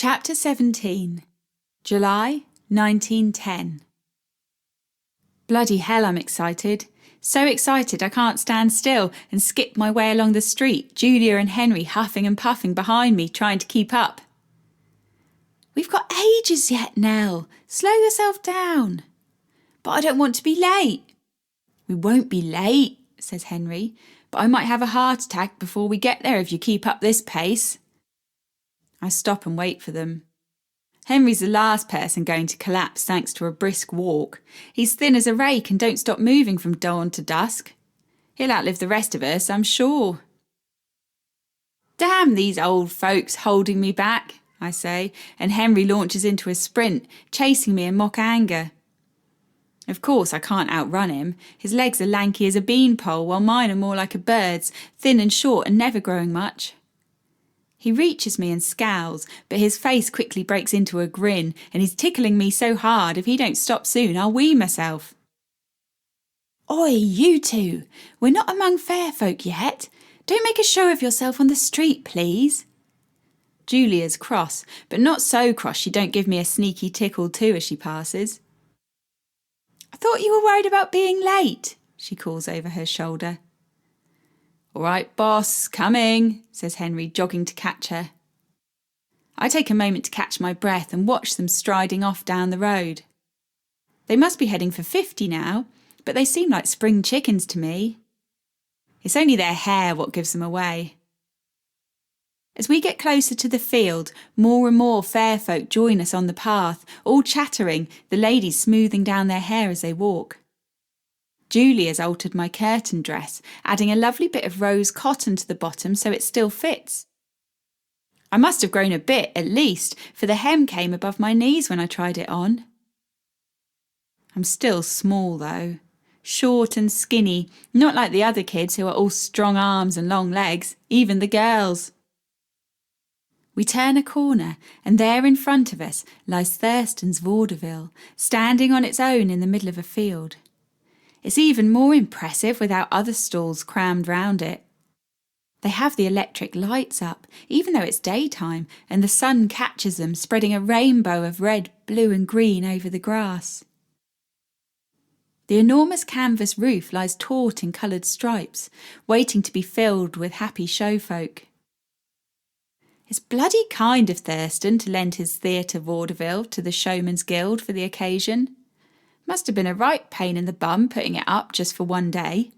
Chapter 17, July 1910. Bloody hell, I'm excited. So excited I can't stand still and skip my way along the street, Julia and Henry huffing and puffing behind me, trying to keep up. We've got ages yet, Nell. Slow yourself down. But I don't want to be late. We won't be late, says Henry, but I might have a heart attack before we get there if you keep up this pace. I stop and wait for them. Henry's the last person going to collapse thanks to a brisk walk. He's thin as a rake and don't stop moving from dawn to dusk. He'll outlive the rest of us, I'm sure. Damn these old folks holding me back, I say, and Henry launches into a sprint, chasing me in mock anger. Of course I can't outrun him. His legs are lanky as a beanpole, while mine are more like a bird's, thin and short and never growing much. He reaches me and scowls, but his face quickly breaks into a grin, and he's tickling me so hard if he don't stop soon I'll wee myself. Oi, you two! We're not among fair folk yet. Don't make a show of yourself on the street, please. Julia's cross, but not so cross she don't give me a sneaky tickle too as she passes. I thought you were worried about being late, she calls over her shoulder. All right, boss, coming, says Henry, jogging to catch her. I take a moment to catch my breath and watch them striding off down the road. They must be heading for 50 now, but they seem like spring chickens to me. It's only their hair what gives them away. As we get closer to the field, more and more fair folk join us on the path, all chattering, the ladies smoothing down their hair as they walk. Julia's altered my curtain dress, adding a lovely bit of rose cotton to the bottom so it still fits. I must have grown a bit, at least, for the hem came above my knees when I tried it on. I'm still small, though. Short and skinny, not like the other kids who are all strong arms and long legs, even the girls. We turn a corner, and there in front of us lies Thurston's vaudeville, standing on its own in the middle of a field. It's even more impressive without other stalls crammed round it. They have the electric lights up, even though it's daytime, and the sun catches them, spreading a rainbow of red, blue and green over the grass. The enormous canvas roof lies taut in coloured stripes, waiting to be filled with happy showfolk. It's bloody kind of Thurston to lend his theatre vaudeville to the Showman's Guild for the occasion. Must have been a right pain in the bum putting it up just for one day.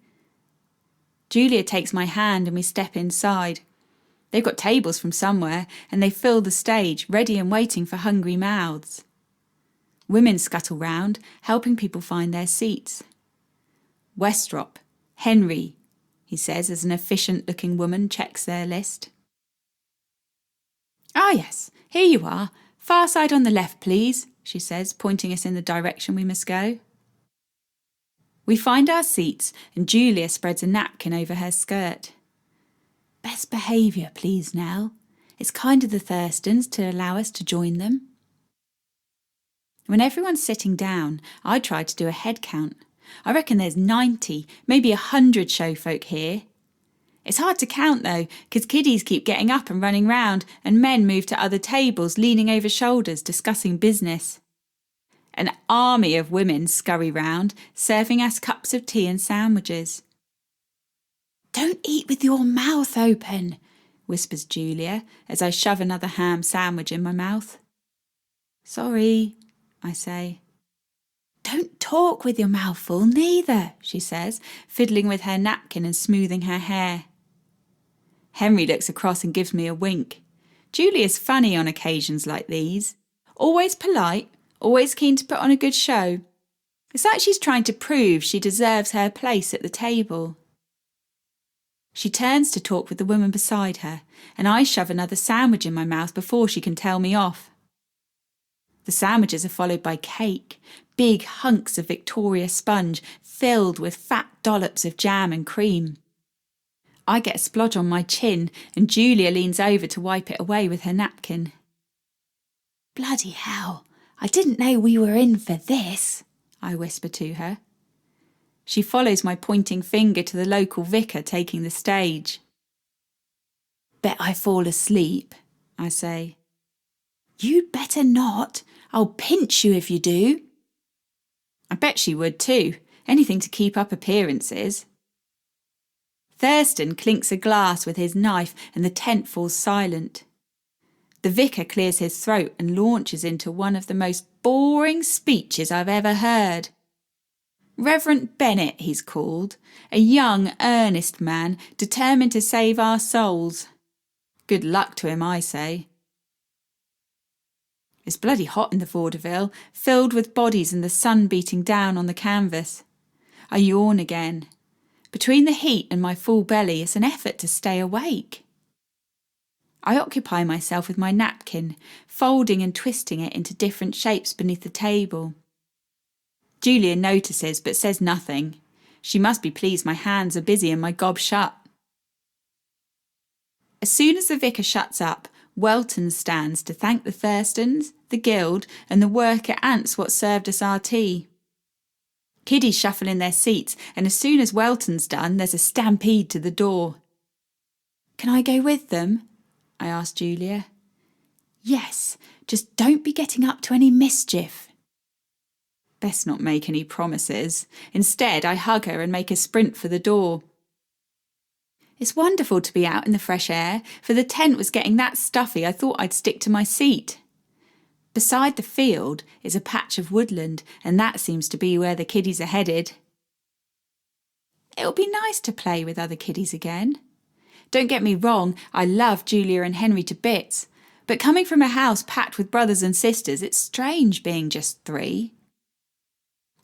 Julia takes my hand and we step inside. They've got tables from somewhere and they fill the stage, ready and waiting for hungry mouths. Women scuttle round, helping people find their seats. Westrop, Henry, he says as an efficient-looking woman checks their list. Ah yes, here you are. Far side on the left, please, she says, pointing us in the direction we must go. We find our seats and Julia spreads a napkin over her skirt. Best behaviour, please, Nell. It's kind of the Thurstons to allow us to join them. When everyone's sitting down, I try to do a head count. I reckon there's 90, maybe 100 showfolk here. It's hard to count though, because kiddies keep getting up and running round, and men move to other tables, leaning over shoulders, discussing business. An army of women scurry round, serving us cups of tea and sandwiches. Don't eat with your mouth open, whispers Julia, as I shove another ham sandwich in my mouth. Sorry, I say. Don't talk with your mouth full neither, she says, fiddling with her napkin and smoothing her hair. Henry looks across and gives me a wink. Julia's funny on occasions like these. Always polite, always keen to put on a good show. It's like she's trying to prove she deserves her place at the table. She turns to talk with the woman beside her, and I shove another sandwich in my mouth before she can tell me off. The sandwiches are followed by cake, big hunks of Victoria sponge filled with fat dollops of jam and cream. I get a splodge on my chin and Julia leans over to wipe it away with her napkin. Bloody hell, I didn't know we were in for this, I whisper to her. She follows my pointing finger to the local vicar taking the stage. Bet I fall asleep, I say. You'd better not. I'll pinch you if you do. I bet she would too. Anything to keep up appearances. Thurston clinks a glass with his knife and the tent falls silent. The vicar clears his throat and launches into one of the most boring speeches I've ever heard. Reverend Bennett, he's called, a young, earnest man determined to save our souls. Good luck to him, I say. It's bloody hot in the vaudeville, filled with bodies and the sun beating down on the canvas. I yawn again. Between the heat and my full belly, it's an effort to stay awake. I occupy myself with my napkin, folding and twisting it into different shapes beneath the table. Julia notices but says nothing. She must be pleased my hands are busy and my gob shut. As soon as the vicar shuts up, Welton stands to thank the Thurstons, the guild and the worker ants what served us our tea. Kiddies shuffle in their seats and as soon as Welton's done there's a stampede to the door. Can I go with them? I ask Julia. Yes, just don't be getting up to any mischief. Best not make any promises. Instead, I hug her and make a sprint for the door. It's wonderful to be out in the fresh air, for the tent was getting that stuffy I thought I'd stick to my seat. Beside the field is a patch of woodland, and that seems to be where the kiddies are headed. It'll be nice to play with other kiddies again. Don't get me wrong, I love Julia and Henry to bits, but coming from a house packed with brothers and sisters, it's strange being just 3.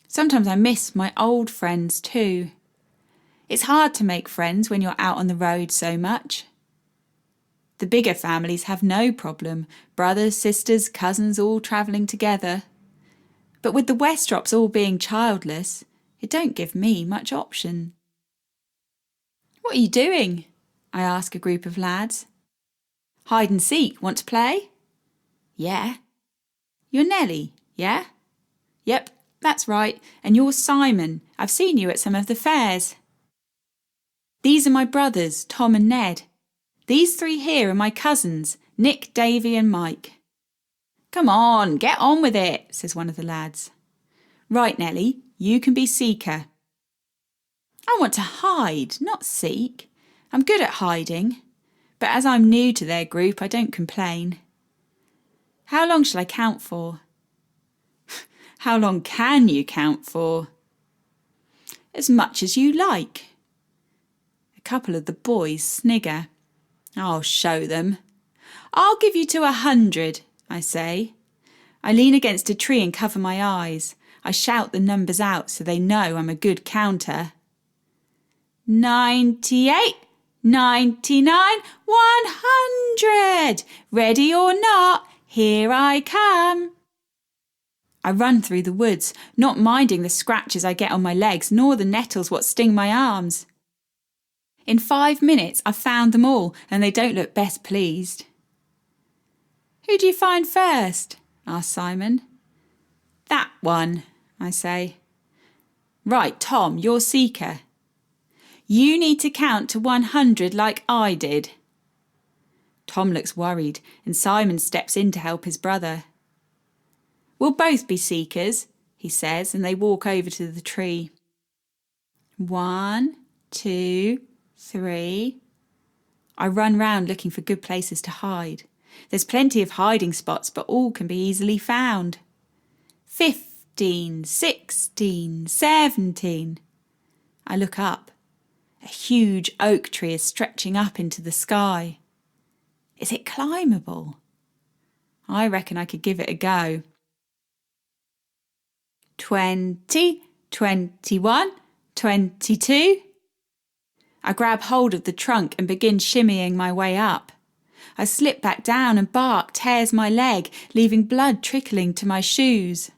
Sometimes I miss my old friends too. It's hard to make friends when you're out on the road so much. The bigger families have no problem, brothers, sisters, cousins all travelling together. But with the Westrops all being childless, it don't give me much option. What are you doing? I ask a group of lads. Hide and seek, want to play? Yeah. You're Nellie, yeah? Yep, that's right, and you're Simon. I've seen you at some of the fairs. These are my brothers, Tom and Ned. These 3 here are my cousins, Nick, Davy and Mike. Come on, get on with it, says one of the lads. Right, Nellie, you can be seeker. I want to hide, not seek. I'm good at hiding, but as I'm new to their group, I don't complain. How long shall I count for? How long can you count for? As much as you like. A couple of the boys snigger. I'll show them. I'll give you to 100, I say. I lean against a tree and cover my eyes. I shout the numbers out so they know I'm a good counter. 98, 99, 100! Ready or not, here I come. I run through the woods, not minding the scratches I get on my legs nor the nettles what sting my arms. In 5 minutes I've found them all and they don't look best pleased. Who do you find first? Asks Simon. That one, I say. Right, Tom, you're seeker. You need to count to 100 like I did. Tom looks worried and Simon steps in to help his brother. We'll both be seekers, he says, and they walk over to the tree. 1, 2, 3. I run round looking for good places to hide. There's plenty of hiding spots, but all can be easily found. 15, 16, 17. I look up. A huge oak tree is stretching up into the sky. Is it climbable? I reckon I could give it a go. 20, 21, 22. I grab hold of the trunk and begin shimmying my way up. I slip back down and bark tears my leg, leaving blood trickling to my shoes.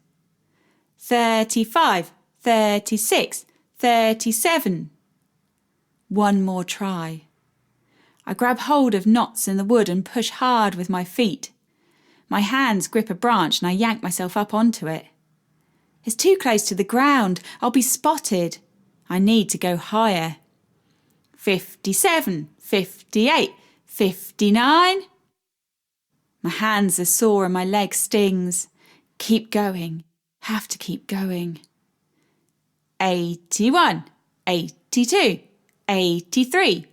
35, 36, 37. One more try. I grab hold of knots in the wood and push hard with my feet. My hands grip a branch and I yank myself up onto it. It's too close to the ground. I'll be spotted. I need to go higher. 57, 58, 59. My hands are sore and my leg stings. Keep going. Have to keep going. 81, 82, 83.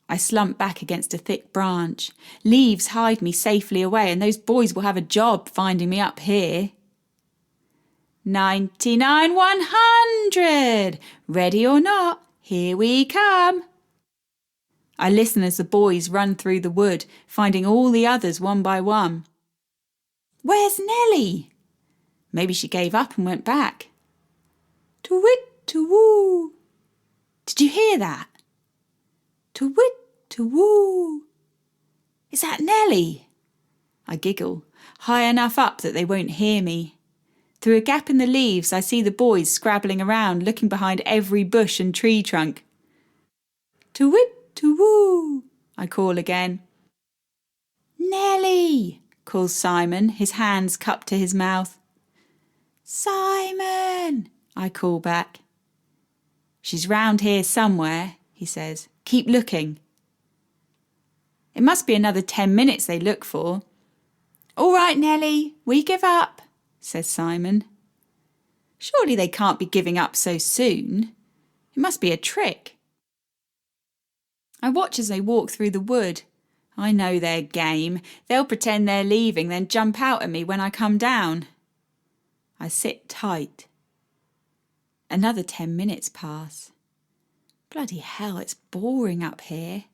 I slump back against a thick branch. Leaves hide me safely away, and those boys will have a job finding me up here. 99, 100. Ready or not, here we come. I listen as the boys run through the wood, finding all the others one by one. Where's Nellie? Maybe she gave up and went back. To-wit, to-woo. Did you hear that? To-wit, to-woo. Is that Nellie? I giggle, high enough up that they won't hear me. Through a gap in the leaves, I see the boys scrabbling around, looking behind every bush and tree trunk. To-wit, to-woo, I call again. Nellie, calls Simon, his hands cupped to his mouth. Simon, I call back. She's round here somewhere, he says. Keep looking. It must be another 10 minutes they look for. All right, Nellie, we give up, says Simon. Surely they can't be giving up so soon. It must be a trick. I watch as they walk through the wood. I know their game. They'll pretend they're leaving, then jump out at me when I come down. I sit tight. Another 10 minutes pass. Bloody hell, it's boring up here.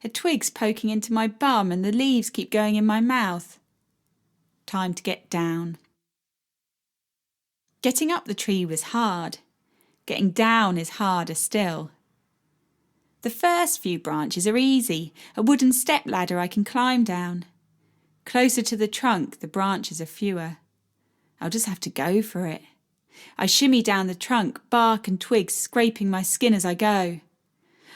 A twig's poking into my bum and the leaves keep going in my mouth. Time to get down. Getting up the tree was hard. Getting down is harder still. The first few branches are easy, a wooden step ladder I can climb down. Closer to the trunk, the branches are fewer. I'll just have to go for it. I shimmy down the trunk, bark and twigs scraping my skin as I go.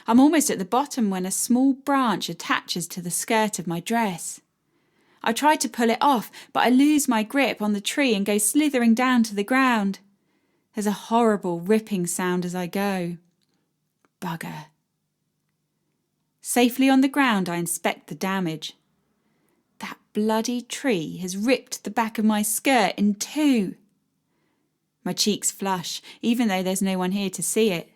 I'm almost at the bottom when a small branch attaches to the skirt of my dress. I try to pull it off, but I lose my grip on the tree and go slithering down to the ground. There's a horrible ripping sound as I go. Bugger. Safely on the ground, I inspect the damage. That bloody tree has ripped the back of my skirt in two. My cheeks flush, even though there's no one here to see it.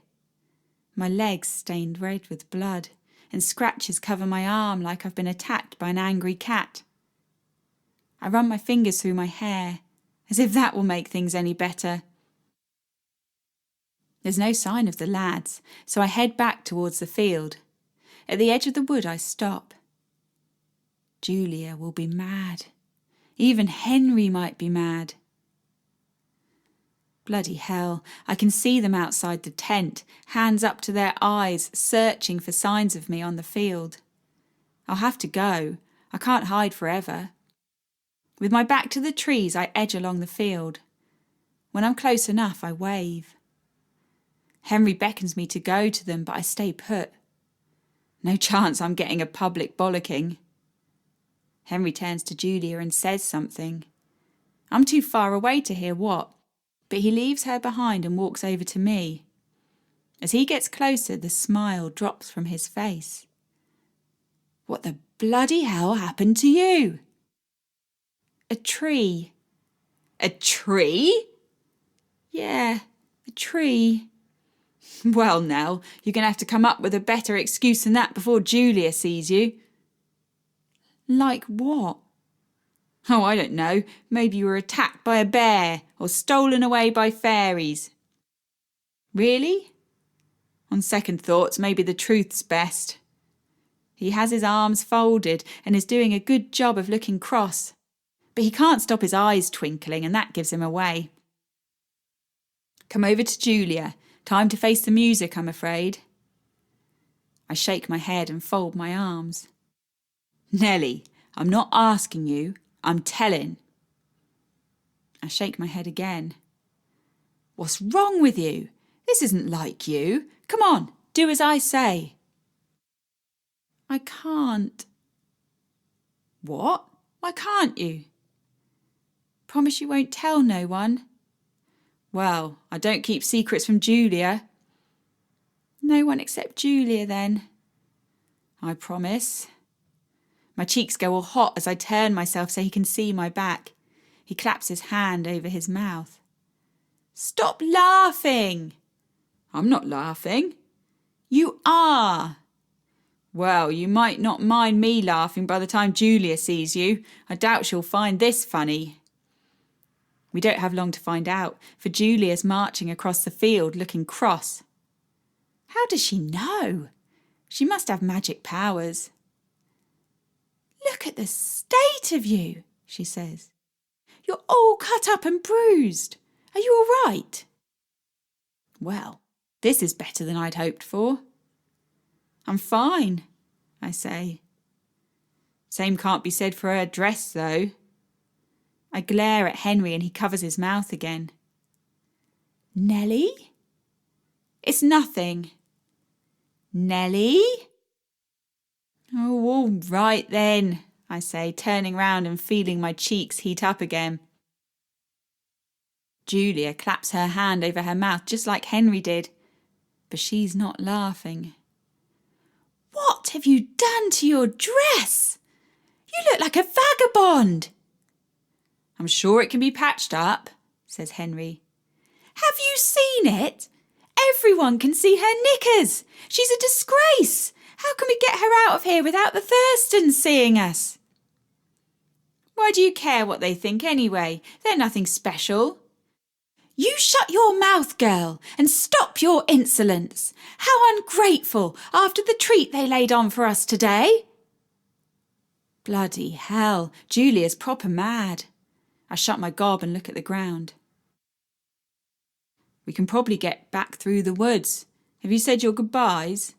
My legs stained red with blood, and scratches cover my arm like I've been attacked by an angry cat. I run my fingers through my hair, as if that will make things any better. There's no sign of the lads, so I head back towards the field. At the edge of the wood I stop. Julia will be mad. Even Henry might be mad. Bloody hell, I can see them outside the tent, hands up to their eyes, searching for signs of me on the field. I'll have to go. I can't hide forever. With my back to the trees, I edge along the field. When I'm close enough, I wave. Henry beckons me to go to them, but I stay put. No chance I'm getting a public bollocking. Henry turns to Julia and says something. I'm too far away to hear what, but he leaves her behind and walks over to me. As he gets closer, the smile drops from his face. What the bloody hell happened to you? A tree. A tree? Yeah, a tree. Well, Nell, you're going to have to come up with a better excuse than that before Julia sees you. Like what? Oh, I don't know. Maybe you were attacked by a bear or stolen away by fairies. Really? On second thoughts, maybe the truth's best. He has his arms folded and is doing a good job of looking cross, but he can't stop his eyes twinkling and that gives him away. Come over to Julia. Time to face the music, I'm afraid. I shake my head and fold my arms. Nellie, I'm not asking you, I'm telling. I shake my head again. What's wrong with you? This isn't like you. Come on, do as I say. I can't. What? Why can't you? Promise you won't tell no one. Well, I don't keep secrets from Julia. No one except Julia, then. I promise. My cheeks go all hot as I turn myself so he can see my back. He claps his hand over his mouth. Stop laughing! I'm not laughing. You are. Well, you might not mind me laughing by the time Julia sees you. I doubt she'll find this funny. We don't have long to find out, for Julia's marching across the field looking cross. How does she know? She must have magic powers. Look at the state of you, she says. You're all cut up and bruised. Are you all right? Well, this is better than I'd hoped for. I'm fine, I say. Same can't be said for her dress, though. I glare at Henry and he covers his mouth again. Nellie? It's nothing. Nellie? Oh, all right then, I say, turning round and feeling my cheeks heat up again. Julia claps her hand over her mouth just like Henry did, but she's not laughing. What have you done to your dress? You look like a vagabond. I'm sure it can be patched up, says Henry. Have you seen it? Everyone can see her knickers. She's a disgrace. How can we get her out of here without the Thurstons seeing us? Why do you care what they think anyway? They're nothing special. You shut your mouth, girl, and stop your insolence. How ungrateful after the treat they laid on for us today. Bloody hell, Julia's proper mad. I shut my gob and look at the ground. We can probably get back through the woods. Have you said your goodbyes?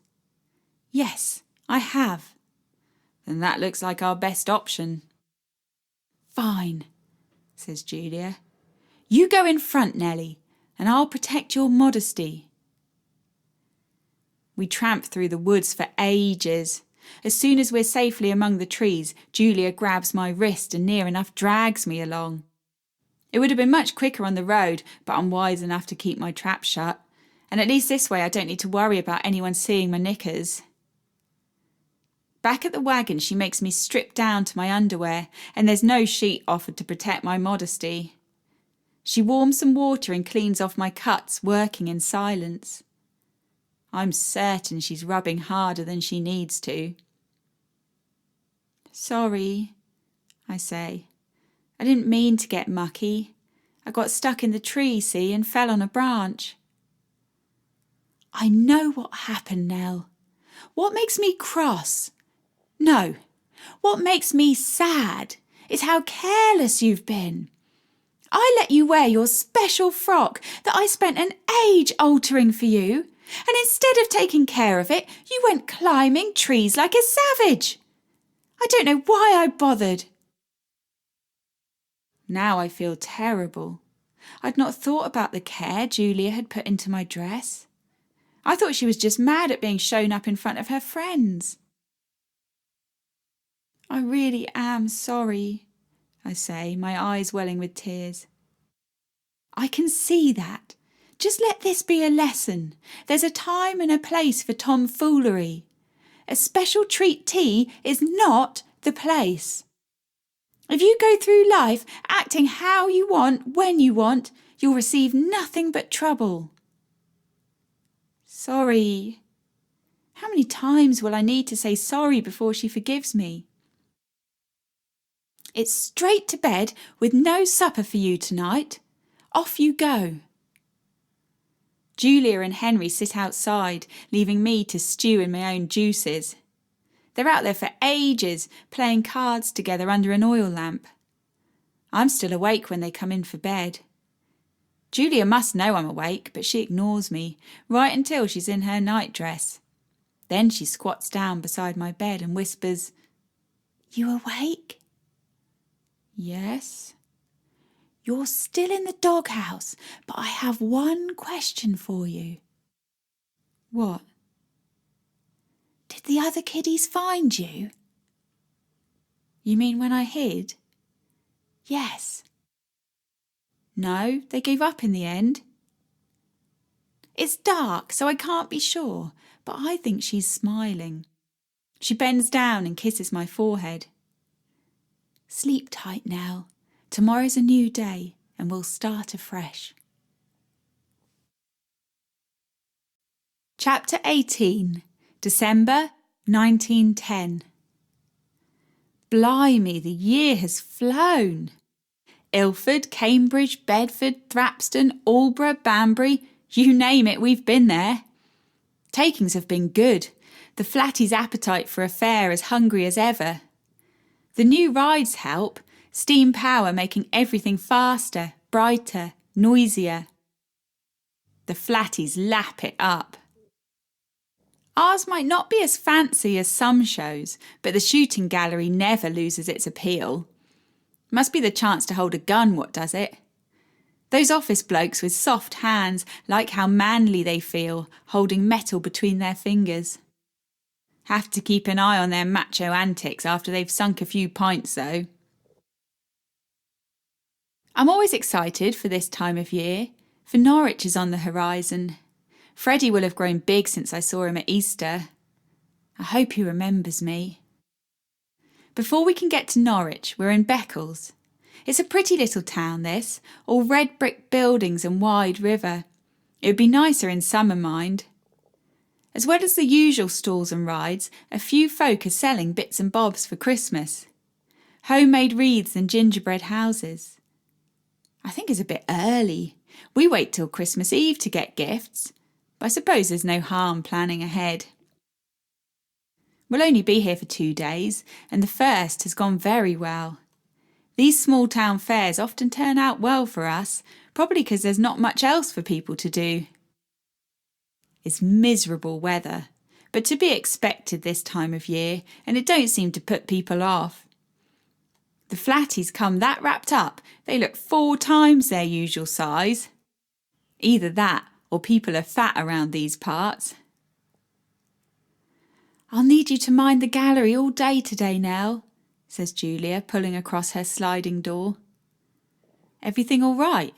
Yes, I have. Then that looks like our best option. Fine, says Julia. You go in front, Nellie, and I'll protect your modesty. We tramp through the woods for ages. As soon as we're safely among the trees, Julia grabs my wrist and near enough drags me along. It would have been much quicker on the road, but I'm wise enough to keep my trap shut, and at least this way I don't need to worry about anyone seeing my knickers. Back at the wagon, she makes me strip down to my underwear, and there's no sheet offered to protect my modesty. She warms some water and cleans off my cuts, working in silence. I'm certain she's rubbing harder than she needs to. Sorry, I say. I didn't mean to get mucky. I got stuck in the tree, see, and fell on a branch. I know what happened, Nell. What makes me cross? No, what makes me sad is how careless you've been. I let you wear your special frock that I spent an age altering for you, and instead of taking care of it, you went climbing trees like a savage. I don't know why I bothered. Now I feel terrible. I'd not thought about the care Julia had put into my dress. I thought she was just mad at being shown up in front of her friends. I really am sorry, I say, my eyes welling with tears. I can see that. Just let this be a lesson. There's a time and a place for tomfoolery. A special treat tea is not the place. If you go through life acting how you want, when you want, you'll receive nothing but trouble. Sorry. How many times will I need to say sorry before she forgives me? It's straight to bed with no supper for you tonight. Off you go. Julia and Henry sit outside, leaving me to stew in my own juices. They're out there for ages, playing cards together under an oil lamp. I'm still awake when they come in for bed. Julia must know I'm awake, but she ignores me, right until she's in her nightdress. Then she squats down beside my bed and whispers, "You awake?" "Yes." "You're still in the doghouse, but I have one question for you." "What?" "Did the other kiddies find you?" "You mean when I hid?" "Yes." "No, they gave up in the end." "It's dark, so I can't be sure, but I think she's smiling." She bends down and kisses my forehead. Sleep tight, Nell. Tomorrow's a new day and we'll start afresh. Chapter 18, December 1910. Blimey, the year has flown. Ilford, Cambridge, Bedford, Thrapston, Aldborough, Banbury, you name it, we've been there. Takings have been good. The flatty's appetite for a fair as hungry as ever. The new rides help, steam power making everything faster, brighter, noisier. The flatties lap it up. Ours might not be as fancy as some shows, but the shooting gallery never loses its appeal. Must be the chance to hold a gun what does it. Those office blokes with soft hands like how manly they feel, holding metal between their fingers. Have to keep an eye on their macho antics after they've sunk a few pints though. I'm always excited for this time of year, for Norwich is on the horizon. Freddie will have grown big since I saw him at Easter. I hope he remembers me. Before we can get to Norwich, we're in Beccles. It's a pretty little town this, all red brick buildings and wide river. It would be nicer in summer, mind. As well as the usual stalls and rides, a few folk are selling bits and bobs for Christmas. Homemade wreaths and gingerbread houses. I think it's a bit early. We wait till Christmas Eve to get gifts. I suppose there's no harm planning ahead. We'll only be here for 2 days, and the first has gone very well. These small town fairs often turn out well for us, probably because there's not much else for people to do. It's miserable weather, but to be expected this time of year, and it don't seem to put people off. The flatties come that wrapped up, they look 4 times their usual size. Either that, or people are fat around these parts. I'll need you to mind the gallery all day today, Nell, says Julia, pulling across her sliding door. Everything all right?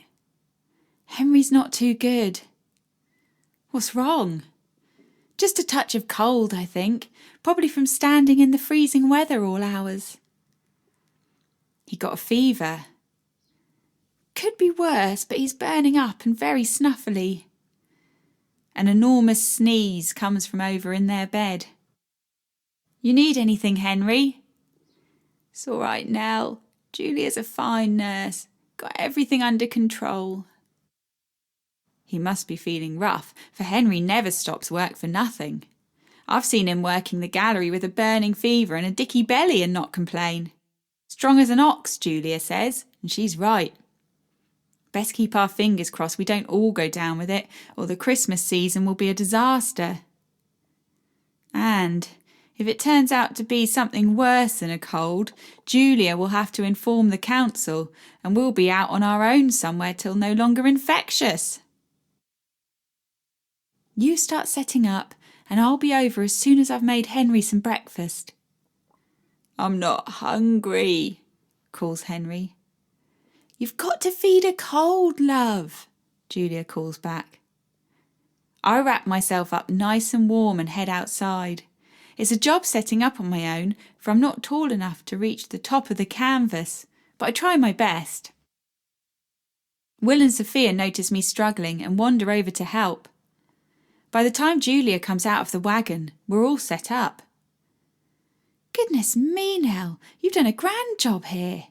Henry's not too good. What's wrong? Just a touch of cold, I think, probably from standing in the freezing weather all hours. He got a fever. Could be worse, but he's burning up and very snuffly. An enormous sneeze comes from over in their bed. You need anything, Henry? It's all right, Nell. Julia's a fine nurse. Got everything under control. He must be feeling rough, for Henry never stops work for nothing. I've seen him working the gallery with a burning fever and a dicky belly and not complain. Strong as an ox, Julia says, and she's right. Best keep our fingers crossed we don't all go down with it, or the Christmas season will be a disaster. And if it turns out to be something worse than a cold, Julia will have to inform the council, and we'll be out on our own somewhere till no longer infectious. You start setting up, and I'll be over as soon as I've made Henry some breakfast. I'm not hungry, calls Henry. You've got to feed a cold, love, Julia calls back. I wrap myself up nice and warm and head outside. It's a job setting up on my own, for I'm not tall enough to reach the top of the canvas, but I try my best. Will and Sophia notice me struggling and wander over to help. By the time Julia comes out of the wagon, we're all set up. Goodness me, Nell, you've done a grand job here.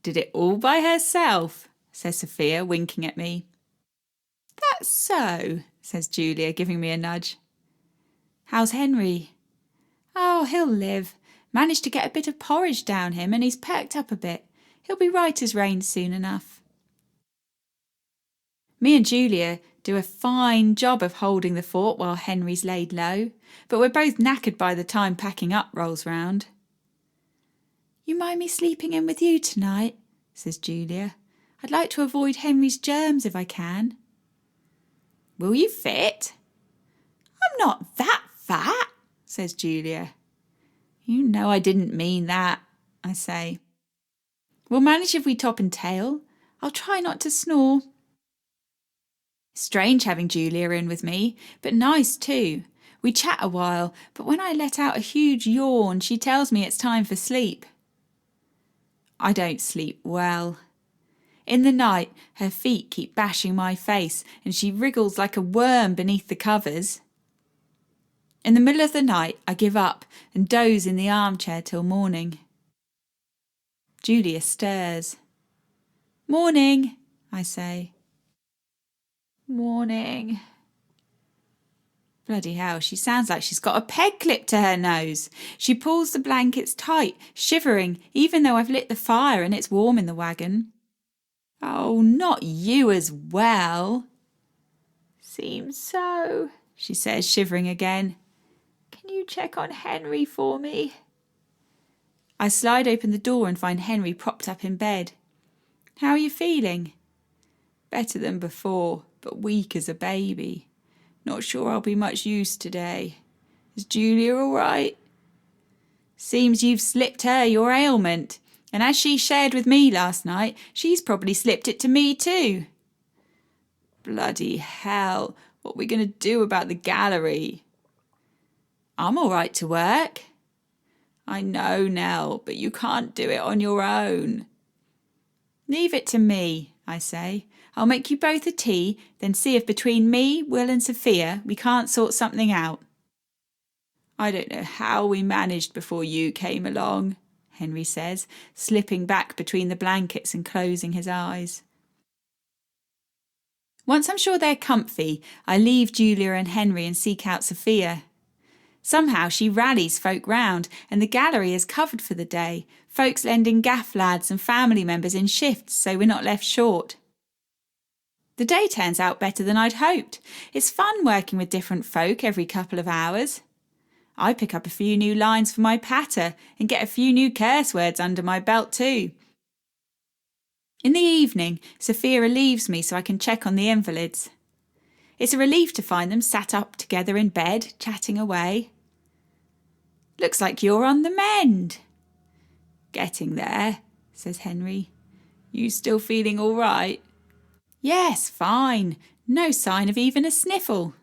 Did it all by herself, says Sophia, winking at me. That's so, says Julia, giving me a nudge. How's Henry? Oh, he'll live. Managed to get a bit of porridge down him and he's perked up a bit. He'll be right as rain soon enough. Me and Julia do a fine job of holding the fort while Henry's laid low, but we're both knackered by the time packing up rolls round. You mind me sleeping in with you tonight? Says Julia. I'd like to avoid Henry's germs if I can. Will you fit? I'm not that fat, says Julia. You know I didn't mean that, I say. We'll manage if we top and tail. I'll try not to snore. Strange having Julia in with me, but nice too. We chat a while, but when I let out a huge yawn, she tells me it's time for sleep. I don't sleep well. In the night, her feet keep bashing my face and she wriggles like a worm beneath the covers. In the middle of the night, I give up and doze in the armchair till morning. Julia stirs. "Morning," I say. "Morning." Bloody hell, she sounds like she's got a peg clipped to her nose. She pulls the blankets tight, shivering, even though I've lit the fire and it's warm in the wagon. "Oh, not you as well." "Seems so," she says, shivering again. "Can you check on Henry for me?" I slide open the door and find Henry propped up in bed. "How are you feeling?" "Better than before, but weak as a baby. Not sure I'll be much use today. Is Julia all right?" "Seems you've slipped her your ailment, and as she shared with me last night, she's probably slipped it to me too." "Bloody hell, what are we going to do about the gallery?" "I'm all right to work." "I know, Nell, but you can't do it on your own." "Leave it to me," I say. "I'll make you both a tea, then see if between me, Will and Sophia we can't sort something out." "I don't know how we managed before you came along," Henry says, slipping back between the blankets and closing his eyes. Once I'm sure they're comfy, I leave Julia and Henry and seek out Sophia. Somehow she rallies folk round, and the gallery is covered for the day, folks lending gaff lads and family members in shifts so we're not left short. The day turns out better than I'd hoped. It's fun working with different folk every couple of hours. I pick up a few new lines for my patter and get a few new curse words under my belt too. In the evening, Sophia relieves me so I can check on the invalids. It's a relief to find them sat up together in bed, chatting away. "Looks like you're on the mend." "Getting there," says Henry. "You still feeling all right?" "Yes, fine. No sign of even a sniffle."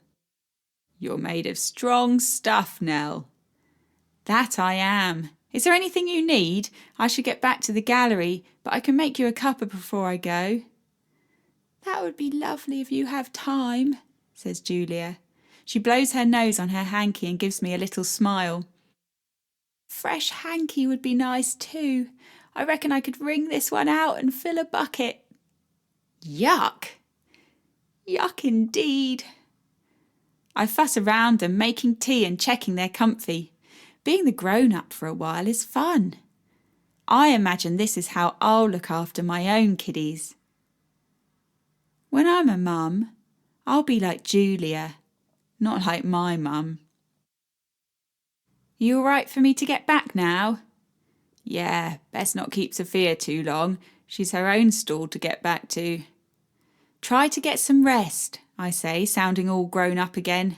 "You're made of strong stuff, Nell." "That I am. Is there anything you need? I should get back to the gallery, but I can make you a cuppa before I go." "That would be lovely if you have time," says Julia. She blows her nose on her hanky and gives me a little smile. "Fresh hanky would be nice too. I reckon I could wring this one out and fill a bucket." "Yuck!" "Yuck indeed." I fuss around them, making tea and checking they're comfy. Being the grown-up for a while is fun. I imagine this is how I'll look after my own kiddies. When I'm a mum, I'll be like Julia, not like my mum. "You all right for me to get back now?" "Yeah, best not keep Sophia too long. She's her own stall to get back to." "Try to get some rest," I say, sounding all grown up again.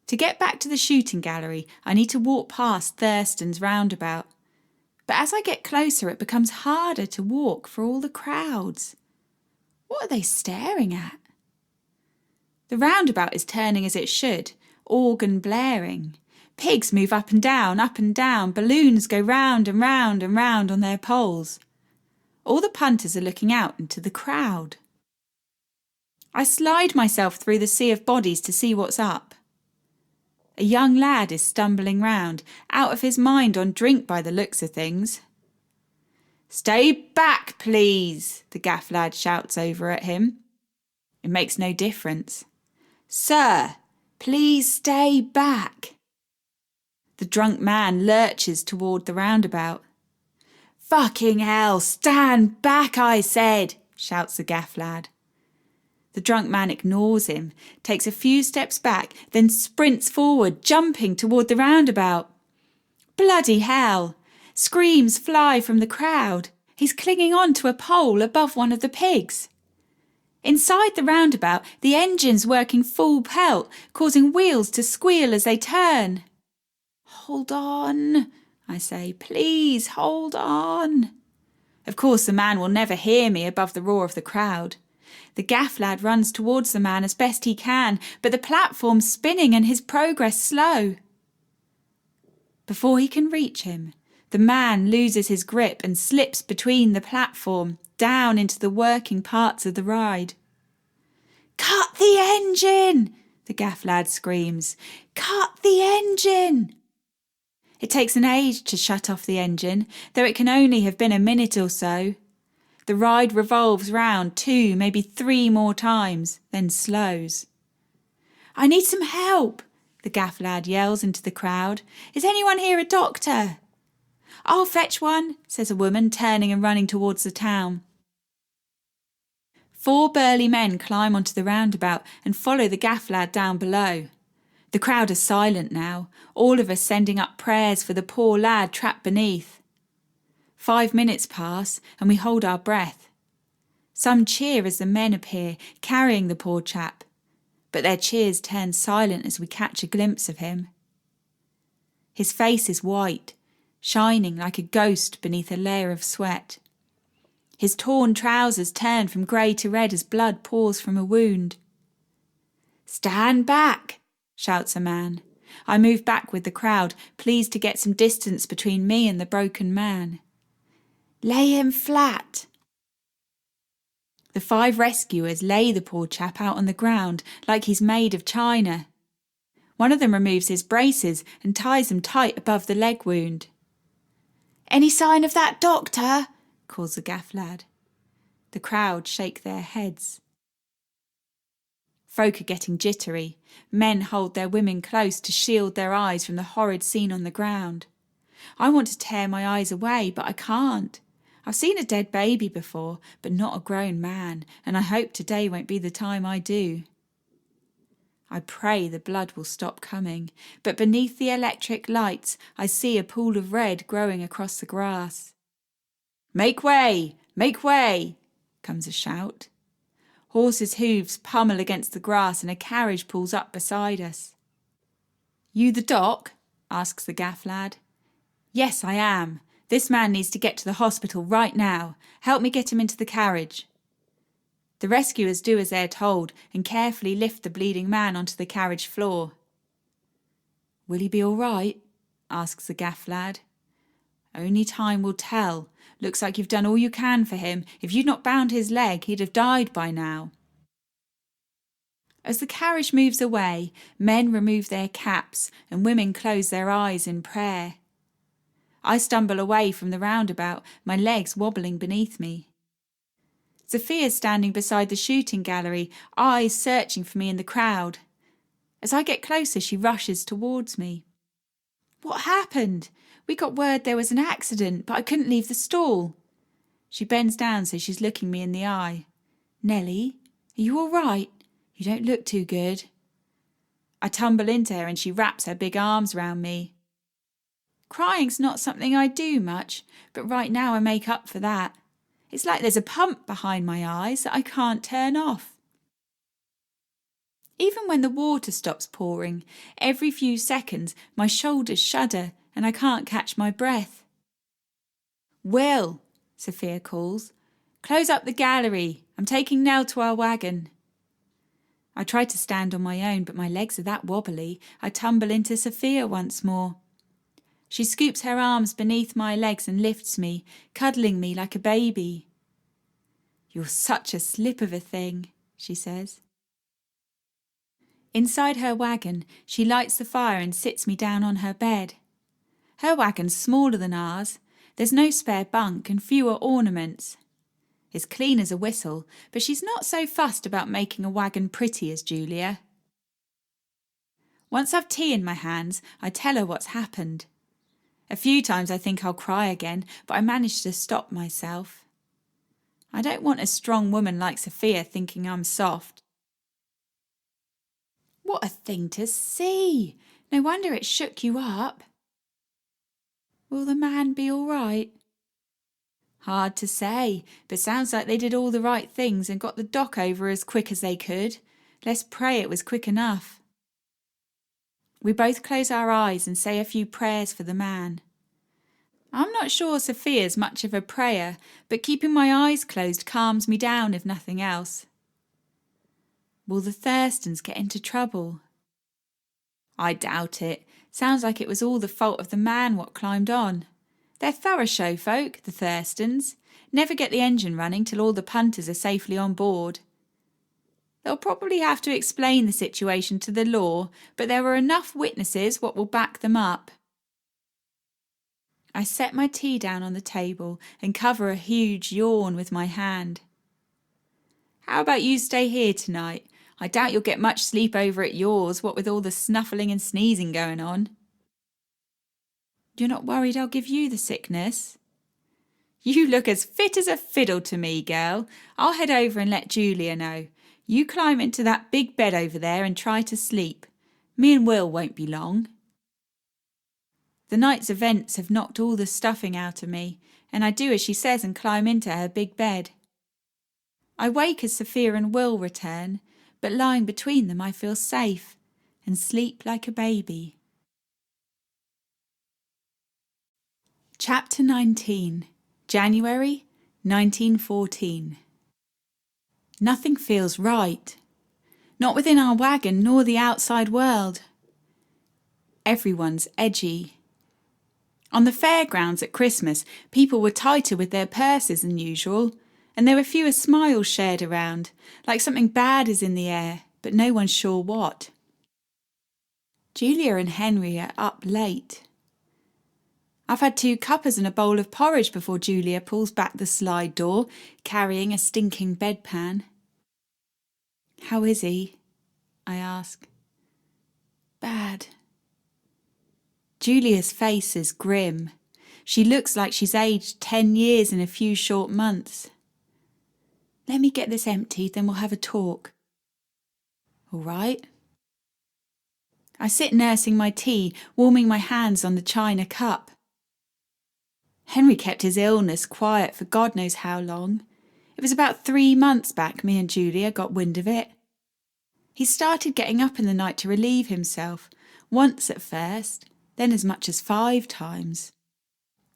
To get back to the shooting gallery, I need to walk past Thurston's roundabout. But as I get closer, it becomes harder to walk for all the crowds. What are they staring at? The roundabout is turning as it should, organ blaring. Pigs move up and down, balloons go round and round and round on their poles. All the punters are looking out into the crowd. I slide myself through the sea of bodies to see what's up. A young lad is stumbling round, out of his mind on drink by the looks of things. "Stay back, please," the gaff lad shouts over at him. It makes no difference. "Sir, please stay back." The drunk man lurches toward the roundabout. "Fucking hell, stand back, I said," shouts the gaff lad. The drunk man ignores him, takes a few steps back, then sprints forward, jumping toward the roundabout. Bloody hell! Screams fly from the crowd. He's clinging on to a pole above one of the pigs. Inside the roundabout, the engine's working full pelt, causing wheels to squeal as they turn. "Hold on," I say. "Please, hold on." Of course, the man will never hear me above the roar of the crowd. The gaff lad runs towards the man as best he can, but the platform's spinning and his progress slow. Before he can reach him, the man loses his grip and slips between the platform, down into the working parts of the ride. "Cut the engine!" the gaff lad screams. "Cut the engine!" It takes an age to shut off the engine, though it can only have been a minute or so. The ride revolves round 2, maybe 3 more times, then slows. "I need some help," the gaff lad yells into the crowd. "Is anyone here a doctor?" "I'll fetch one," says a woman, turning and running towards the town. 4 burly men climb onto the roundabout and follow the gaff lad down below. The crowd are silent now, all of us sending up prayers for the poor lad trapped beneath. 5 minutes pass and we hold our breath. Some cheer as the men appear, carrying the poor chap, but their cheers turn silent as we catch a glimpse of him. His face is white, shining like a ghost beneath a layer of sweat. His torn trousers turn from grey to red as blood pours from a wound. "Stand back!" shouts a man. I move back with the crowd, pleased to get some distance between me and the broken man. "Lay him flat." The 5 rescuers lay the poor chap out on the ground like he's made of china. One of them removes his braces and ties them tight above the leg wound. "Any sign of that doctor?" calls the gaff lad. The crowd shake their heads. Folk are getting jittery. Men hold their women close to shield their eyes from the horrid scene on the ground. I want to tear my eyes away, but I can't. I've seen a dead baby before, but not a grown man, and I hope today won't be the time I do. I pray the blood will stop coming, but beneath the electric lights I see a pool of red growing across the grass. "Make way! Make way!" comes a shout. Horses' hooves pummel against the grass and a carriage pulls up beside us. "You the doc?" asks the gaff lad. "Yes, I am. This man needs to get to the hospital right now. Help me get him into the carriage." The rescuers do as they're told and carefully lift the bleeding man onto the carriage floor. "Will he be all right?" asks the gaff lad. "Only time will tell. Looks like you've done all you can for him. If you'd not bound his leg, he'd have died by now." As the carriage moves away, men remove their caps and women close their eyes in prayer. I stumble away from the roundabout, my legs wobbling beneath me. Sophia's standing beside the shooting gallery, eyes searching for me in the crowd. As I get closer, she rushes towards me. "What happened? We got word there was an accident, but I couldn't leave the stall." She bends down so she's looking me in the eye. "Nellie, are you all right? You don't look too good." I tumble into her and she wraps her big arms round me. Crying's not something I do much, but right now I make up for that. It's like there's a pump behind my eyes that I can't turn off. Even when the water stops pouring, every few seconds my shoulders shudder and I can't catch my breath. "Will," Sophia calls, "close up the gallery. I'm taking Nell to our wagon." I try to stand on my own, but my legs are that wobbly, I tumble into Sophia once more. She scoops her arms beneath my legs and lifts me, cuddling me like a baby. "You're such a slip of a thing," she says. Inside her wagon, she lights the fire and sits me down on her bed. Her wagon's smaller than ours. There's no spare bunk and fewer ornaments. It's clean as a whistle, but she's not so fussed about making a wagon pretty as Julia. Once I've tea in my hands, I tell her what's happened. A few times I think I'll cry again, but I manage to stop myself. I don't want a strong woman like Sophia thinking I'm soft. "What a thing to see! No wonder it shook you up." "Will the man be all right?" "Hard to say, but sounds like they did all the right things and got the doc over as quick as they could. Let's pray it was quick enough." We both close our eyes and say a few prayers for the man. I'm not sure Sophia's much of a prayer, but keeping my eyes closed calms me down if nothing else. Will the Thurstons get into trouble? I doubt it. Sounds like it was all the fault of the man what climbed on. They're thorough show folk, the Thurstons. Never get the engine running till all the punters are safely on board. They'll probably have to explain the situation to the law, but there are enough witnesses what will back them up. I set my tea down on the table and cover a huge yawn with my hand. How about you stay here tonight? I doubt you'll get much sleep over at yours, what with all the snuffling and sneezing going on. You're not worried I'll give you the sickness? You look as fit as a fiddle to me, girl. I'll head over and let Julia know. You climb into that big bed over there and try to sleep. Me and Will won't be long. The night's events have knocked all the stuffing out of me, and I do as she says and climb into her big bed. I wake as Sophia and Will return, but lying between them I feel safe and sleep like a baby. Chapter 19, January 1914. Nothing feels right. Not within our wagon nor the outside world. Everyone's edgy. On the fairgrounds at Christmas, people were tighter with their purses than usual, and there were fewer smiles shared around, like something bad is in the air, but no one's sure what. Julia and Henry are up late. I've had 2 cuppers and a bowl of porridge before Julia pulls back the slide door, carrying a stinking bedpan. How is he? I ask. Bad. Julia's face is grim. She looks like she's aged 10 years in a few short months. Let me get this emptied, then we'll have a talk. All right. I sit nursing my tea, warming my hands on the china cup. Henry kept his illness quiet for God knows how long. It was about 3 months back me and Julia got wind of it. He started getting up in the night to relieve himself, once at first, then as much as 5 times.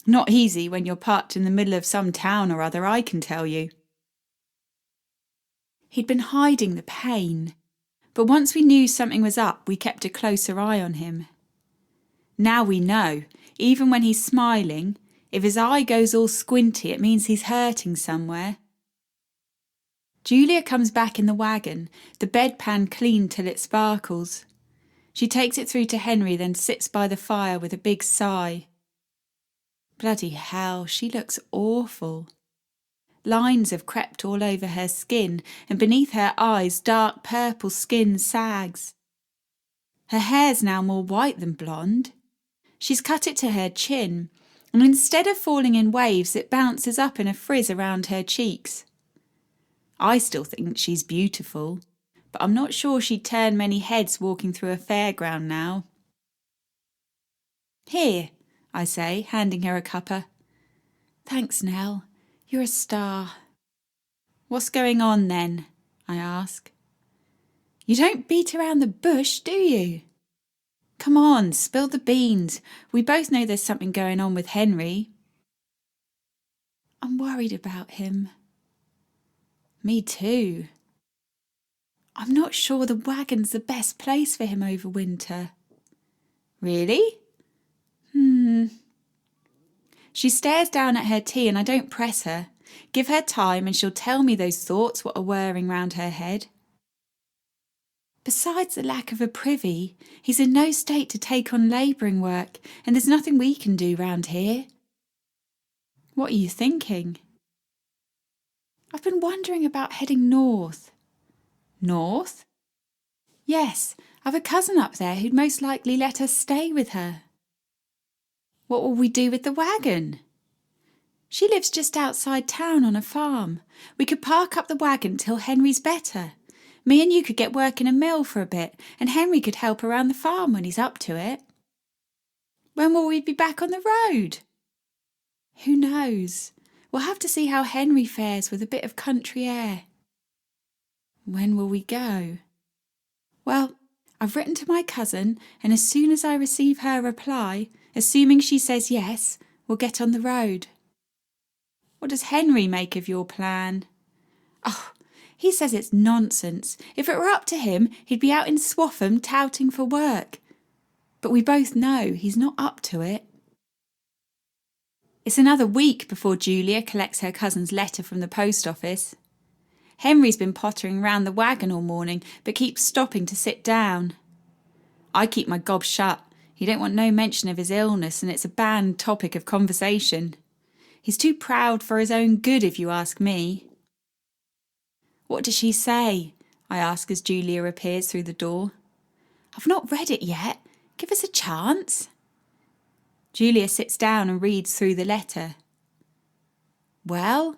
Not easy when you're parked in the middle of some town or other, I can tell you. He'd been hiding the pain, but once we knew something was up, we kept a closer eye on him. Now we know, even when he's smiling, if his eye goes all squinty, it means he's hurting somewhere. Julia comes back in the wagon, the bedpan cleaned till it sparkles. She takes it through to Henry, then sits by the fire with a big sigh. Bloody hell, she looks awful. Lines have crept all over her skin, and beneath her eyes dark purple skin sags. Her hair's now more white than blonde. She's cut it to her chin, and instead of falling in waves, it bounces up in a frizz around her cheeks. I still think she's beautiful, but I'm not sure she'd turn many heads walking through a fairground now. Here, I say, handing her a cuppa. Thanks, Nell. You're a star. What's going on then? I ask. You don't beat around the bush, do you? Come on, spill the beans. We both know there's something going on with Henry. I'm worried about him. Me too. I'm not sure the wagon's the best place for him over winter. Really? She stares down at her tea and I don't press her. Give her time and she'll tell me those thoughts what are whirring round her head. Besides the lack of a privy, he's in no state to take on labouring work, and there's nothing we can do round here. What are you thinking? I've been wondering about heading north. North? Yes, I've a cousin up there who'd most likely let us stay with her. What will we do with the wagon? She lives just outside town on a farm. We could park up the wagon till Henry's better. Me and you could get work in a mill for a bit, and Henry could help around the farm when he's up to it. When will we be back on the road? Who knows? We'll have to see how Henry fares with a bit of country air. When will we go? Well, I've written to my cousin, and as soon as I receive her reply, assuming she says yes, we'll get on the road. What does Henry make of your plan? Oh, He says it's nonsense. If it were up to him, he'd be out in Swaffham touting for work. But we both know he's not up to it. It's another week before Julia collects her cousin's letter from the post office. Henry's been pottering round the wagon all morning, but keeps stopping to sit down. I keep my gob shut. He don't want no mention of his illness, and it's a banned topic of conversation. He's too proud for his own good, if you ask me. What does she say? I ask as Julia appears through the door. I've not read it yet. Give us a chance. Julia sits down and reads through the letter. Well?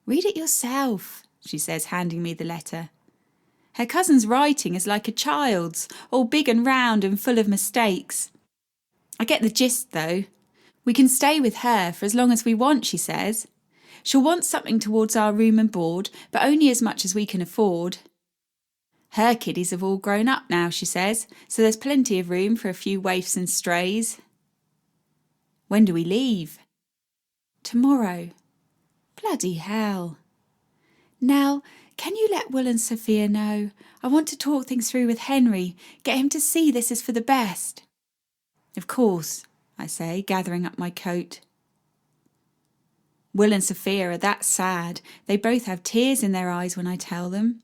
Read it yourself, she says, handing me the letter. Her cousin's writing is like a child's, all big and round and full of mistakes. I get the gist, though. We can stay with her for as long as we want, she says. She'll want something towards our room and board, but only as much as we can afford. Her kiddies have all grown up now, she says, so there's plenty of room for a few waifs and strays. When do we leave? Tomorrow. Bloody hell. Nell, can you let Will and Sophia know? I want to talk things through with Henry, get him to see this is for the best. Of course, I say, gathering up my coat. Will and Sophia are that sad. They both have tears in their eyes when I tell them.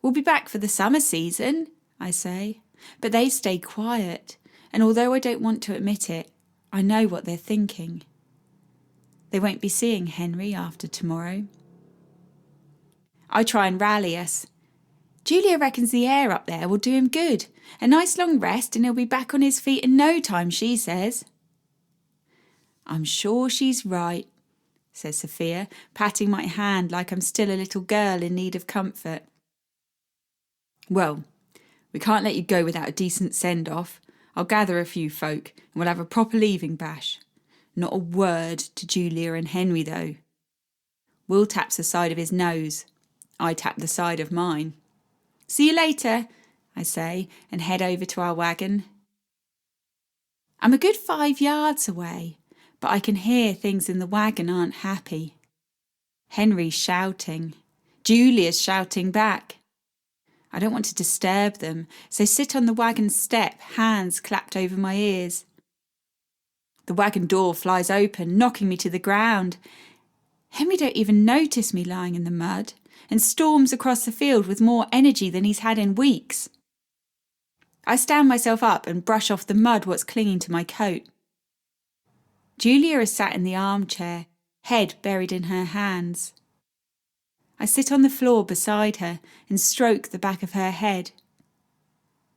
We'll be back for the summer season, I say, but they stay quiet, and although I don't want to admit it, I know what they're thinking. They won't be seeing Henry after tomorrow. I try and rally us. Julia reckons the air up there will do him good. A nice long rest and he'll be back on his feet in no time, she says. I'm sure she's right, says Sophia, patting my hand like I'm still a little girl in need of comfort. Well, we can't let you go without a decent send-off. I'll gather a few folk and we'll have a proper leaving bash. Not a word to Julia and Henry, though. Will taps the side of his nose. I tap the side of mine. See you later, I say, and head over to our wagon. I'm a good 5 yards away, but I can hear things in the wagon aren't happy. Henry's shouting. Julia's shouting back. I don't want to disturb them, so sit on the wagon step, hands clapped over my ears. The wagon door flies open, knocking me to the ground. Henry don't even notice me lying in the mud and storms across the field with more energy than he's had in weeks. I stand myself up and brush off the mud what's clinging to my coat. Julia is sat in the armchair, head buried in her hands. I sit on the floor beside her and stroke the back of her head.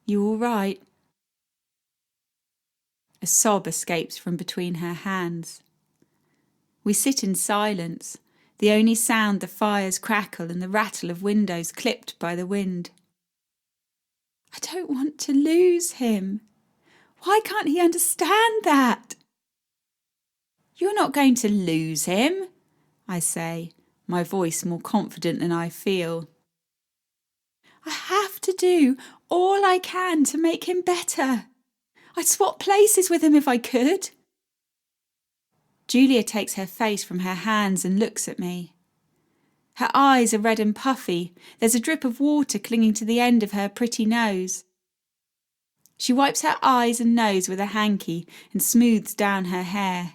You all right? A sob escapes from between her hands. We sit in silence, the only sound the fire's crackle and the rattle of windows clipped by the wind. I don't want to lose him. Why can't he understand that? You're not going to lose him, I say, my voice more confident than I feel. I have to do all I can to make him better. I'd swap places with him if I could. Julia takes her face from her hands and looks at me. Her eyes are red and puffy. There's a drip of water clinging to the end of her pretty nose. She wipes her eyes and nose with a hanky and smooths down her hair.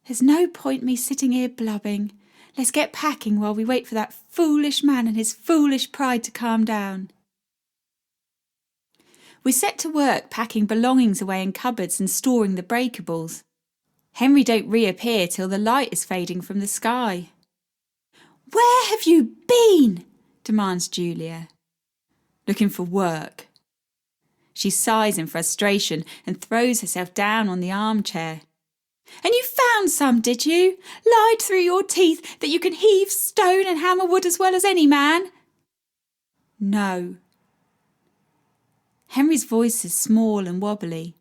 There's no point me sitting here blubbing. Let's get packing while we wait for that foolish man and his foolish pride to calm down. We set to work packing belongings away in cupboards and storing the breakables. Henry don't reappear till the light is fading from the sky. Where have you been? Demands Julia. Looking for work. She sighs in frustration and throws herself down on the armchair. And you found some, did you? Lied through your teeth that you can heave stone and hammer wood as well as any man? No. Henry's voice is small and wobbly.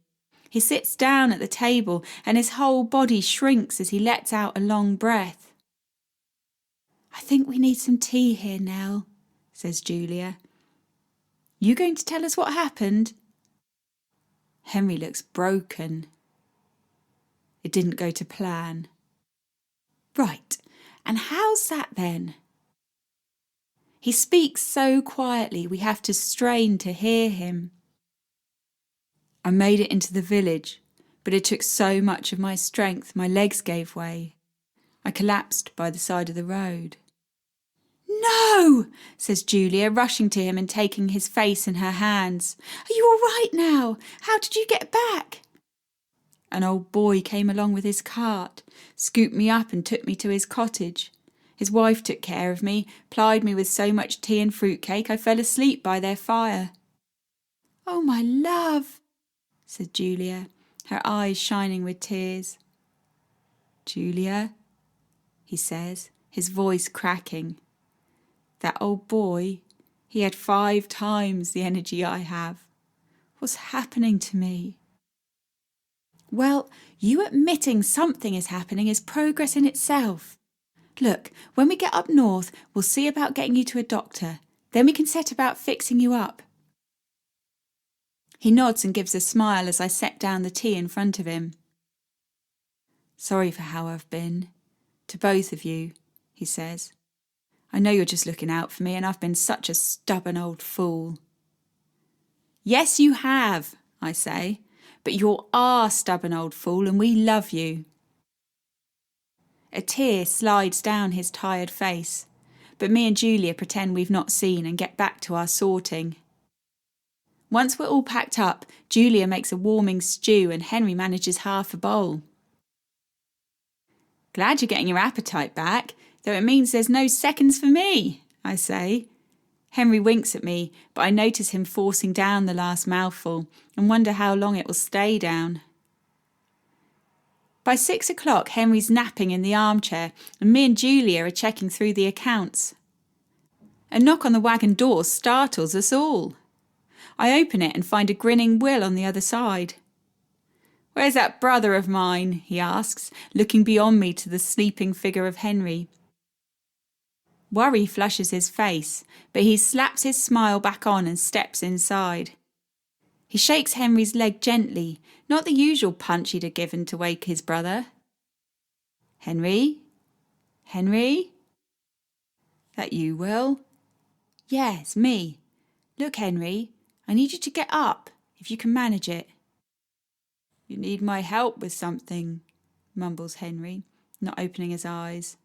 He sits down at the table and his whole body shrinks as he lets out a long breath. I think we need some tea here, Nell, says Julia. You going to tell us what happened? Henry looks broken. It didn't go to plan. Right, And how's that then? He speaks so quietly we have to strain to hear him. I made it into the village, but it took so much of my strength my legs gave way. I collapsed by the side of the road. No, says Julia, rushing to him and taking his face in her hands. Are you all right now? How did you get back? An old boy came along with his cart, scooped me up and took me to his cottage. His wife took care of me, plied me with so much tea and fruitcake I fell asleep by their fire. Oh, my love, said Julia, her eyes shining with tears. Julia, he says, his voice cracking. That old boy, he had 5 times the energy I have. What's happening to me? Well, you admitting something is happening is progress in itself. Look, when we get up north, we'll see about getting you to a doctor. Then we can set about fixing you up. He nods and gives a smile as I set down the tea in front of him. Sorry for how I've been. To both of you, he says. I know you're just looking out for me and I've been such a stubborn old fool. Yes, you have, I say, but you're our stubborn old fool and we love you. A tear slides down his tired face, but me and Julia pretend we've not seen and get back to our sorting. Once we're all packed up, Julia makes a warming stew and Henry manages half a bowl. Glad you're getting your appetite back, though it means there's no seconds for me, I say. Henry winks at me, but I notice him forcing down the last mouthful and wonder how long it will stay down. By 6 o'clock, Henry's napping in the armchair and me and Julia are checking through the accounts. A knock on the wagon door startles us all. I open it and find a grinning Will on the other side. Where's that brother of mine? He asks, looking beyond me to the sleeping figure of Henry. Worry flushes his face, but he slaps his smile back on and steps inside. He shakes Henry's leg gently, not the usual punch he'd have given to wake his brother. Henry? Henry? That you, Will? Yes, me. Look, Henry, I need you to get up, if you can manage it. You need my help with something, mumbles Henry, not opening his eyes.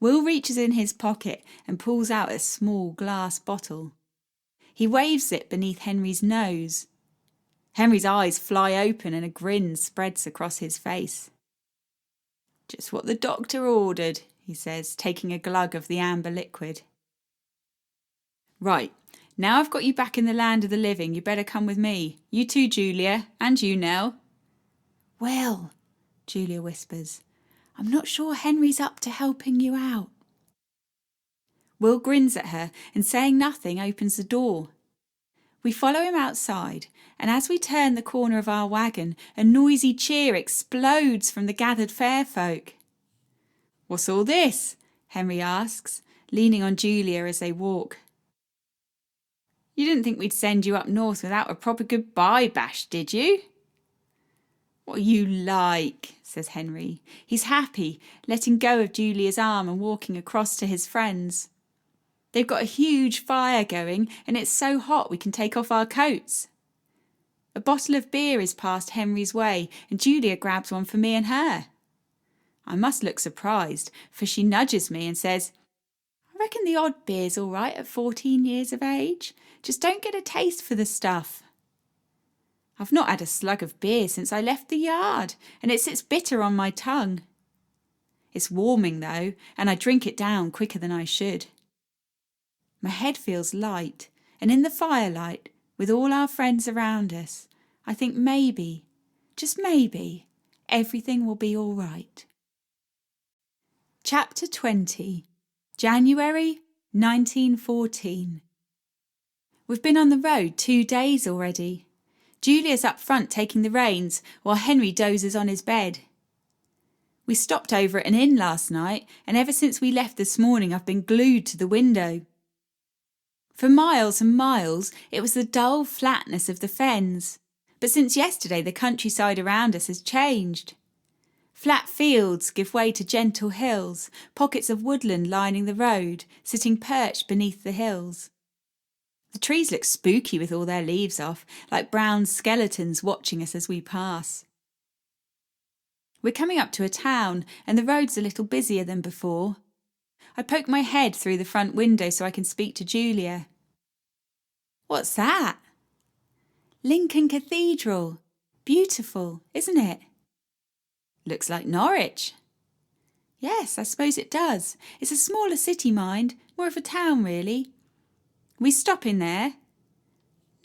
Will reaches in his pocket and pulls out a small glass bottle. He waves it beneath Henry's nose. Henry's eyes fly open and a grin spreads across his face. Just what the doctor ordered, he says, taking a glug of the amber liquid. Right, now I've got you back in the land of the living, you better come with me. You too, Julia, and you, Nell. Well, Julia whispers, I'm not sure Henry's up to helping you out. Will grins at her and, saying nothing, opens the door. We follow him outside, and as we turn the corner of our wagon, a noisy cheer explodes from the gathered fair folk. What's all this? Henry asks, leaning on Julia as they walk. You didn't think we'd send you up north without a proper goodbye bash, did you? What are you like? Says Henry. He's happy, letting go of Julia's arm and walking across to his friends. They've got a huge fire going and it's so hot we can take off our coats. A bottle of beer is passed Henry's way and Julia grabs one for me and her. I must look surprised, for she nudges me and says, I reckon the odd beer's all right at 14 years of age. Just don't get a taste for the stuff. I've not had a slug of beer since I left the yard, and it sits bitter on my tongue. It's warming though, and I drink it down quicker than I should. My head feels light, and in the firelight, with all our friends around us, I think maybe, just maybe, everything will be all right. Chapter 20, January 1914. We've been on the road 2 days already. Julia's up front taking the reins while Henry dozes on his bed. We stopped over at an inn last night, and ever since we left this morning I've been glued to the window. For miles and miles it was the dull flatness of the fens, but since yesterday the countryside around us has changed. Flat fields give way to gentle hills, pockets of woodland lining the road, sitting perched beneath the hills. The trees look spooky with all their leaves off, like brown skeletons watching us as we pass. We're coming up to a town, and the road's a little busier than before. I poke my head through the front window so I can speak to Julia. What's that? Lincoln Cathedral. Beautiful, isn't it? Looks like Norwich. Yes, I suppose it does. It's a smaller city, mind, more of a town, really. We stop in there?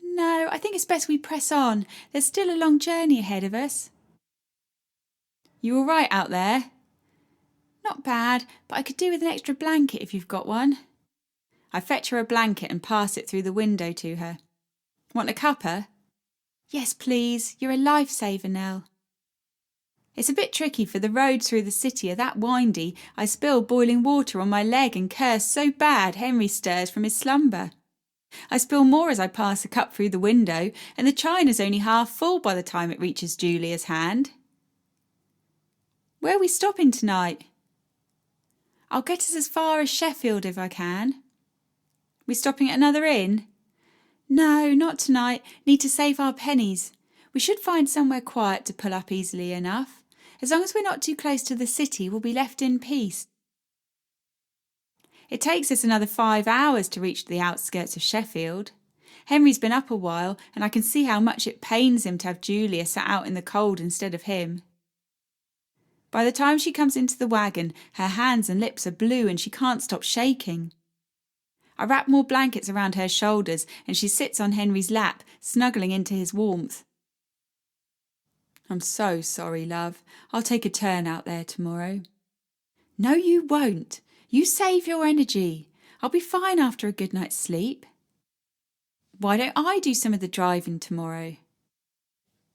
No, I think it's best we press on. There's still a long journey ahead of us. You all right out there? Not bad, but I could do with an extra blanket if you've got one. I fetch her a blanket and pass it through the window to her. Want a cuppa? Yes, please. You're a lifesaver, Nell. It's a bit tricky, for the roads through the city are that windy I spill boiling water on my leg and curse so bad Henry stirs from his slumber. I spill more as I pass the cup through the window, and the china's only half full by the time it reaches Julia's hand. Where are we stopping tonight? I'll get us as far as Sheffield if I can. We stopping at another inn? No, not tonight. Need to save our pennies. We should find somewhere quiet to pull up easily enough. As long as we're not too close to the city, we'll be left in peace. It takes us another 5 hours to reach the outskirts of Sheffield. Henry's been up a while, and I can see how much it pains him to have Julia sat out in the cold instead of him. By the time she comes into the wagon, her hands and lips are blue and she can't stop shaking. I wrap more blankets around her shoulders and she sits on Henry's lap, snuggling into his warmth. I'm so sorry, love. I'll take a turn out there tomorrow. No, you won't. You save your energy. I'll be fine after a good night's sleep. Why don't I do some of the driving tomorrow?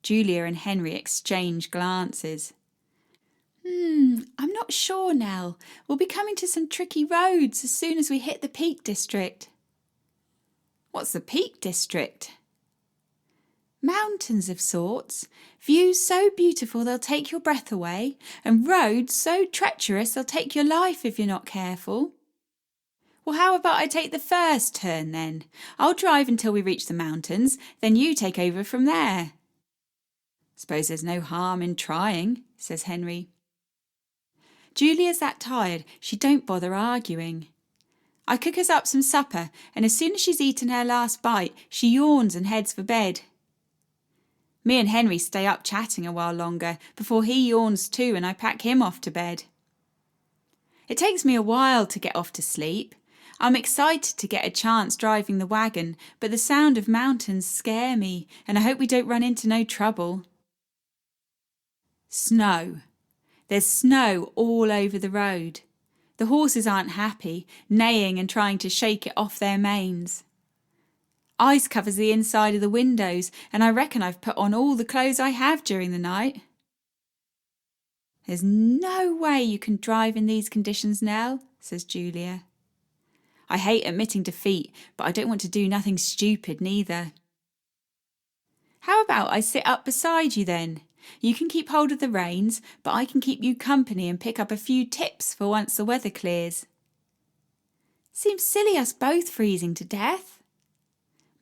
Julia and Henry exchange glances. I'm not sure, Nell. We'll be coming to some tricky roads as soon as we hit the Peak District. What's the Peak District? Mountains of sorts, views so beautiful they'll take your breath away, and roads so treacherous they'll take your life if you're not careful. Well, how about I take the first turn then? I'll drive until we reach the mountains, then you take over from there. Suppose there's no harm in trying, says Henry. Julia's that tired she don't bother arguing. I cook us up some supper, and as soon as she's eaten her last bite, she yawns and heads for bed. Me and Henry stay up chatting a while longer before he yawns too and I pack him off to bed. It takes me a while to get off to sleep. I'm excited to get a chance driving the wagon, but the sound of mountains scare me and I hope we don't run into no trouble. Snow. There's snow all over the road. The horses aren't happy, neighing and trying to shake it off their manes. Ice covers the inside of the windows, and I reckon I've put on all the clothes I have during the night. There's no way you can drive in these conditions, Nell, says Julia. I hate admitting defeat, but I don't want to do nothing stupid neither. How about I sit up beside you then? You can keep hold of the reins, but I can keep you company and pick up a few tips for once the weather clears. Seems silly us both freezing to death.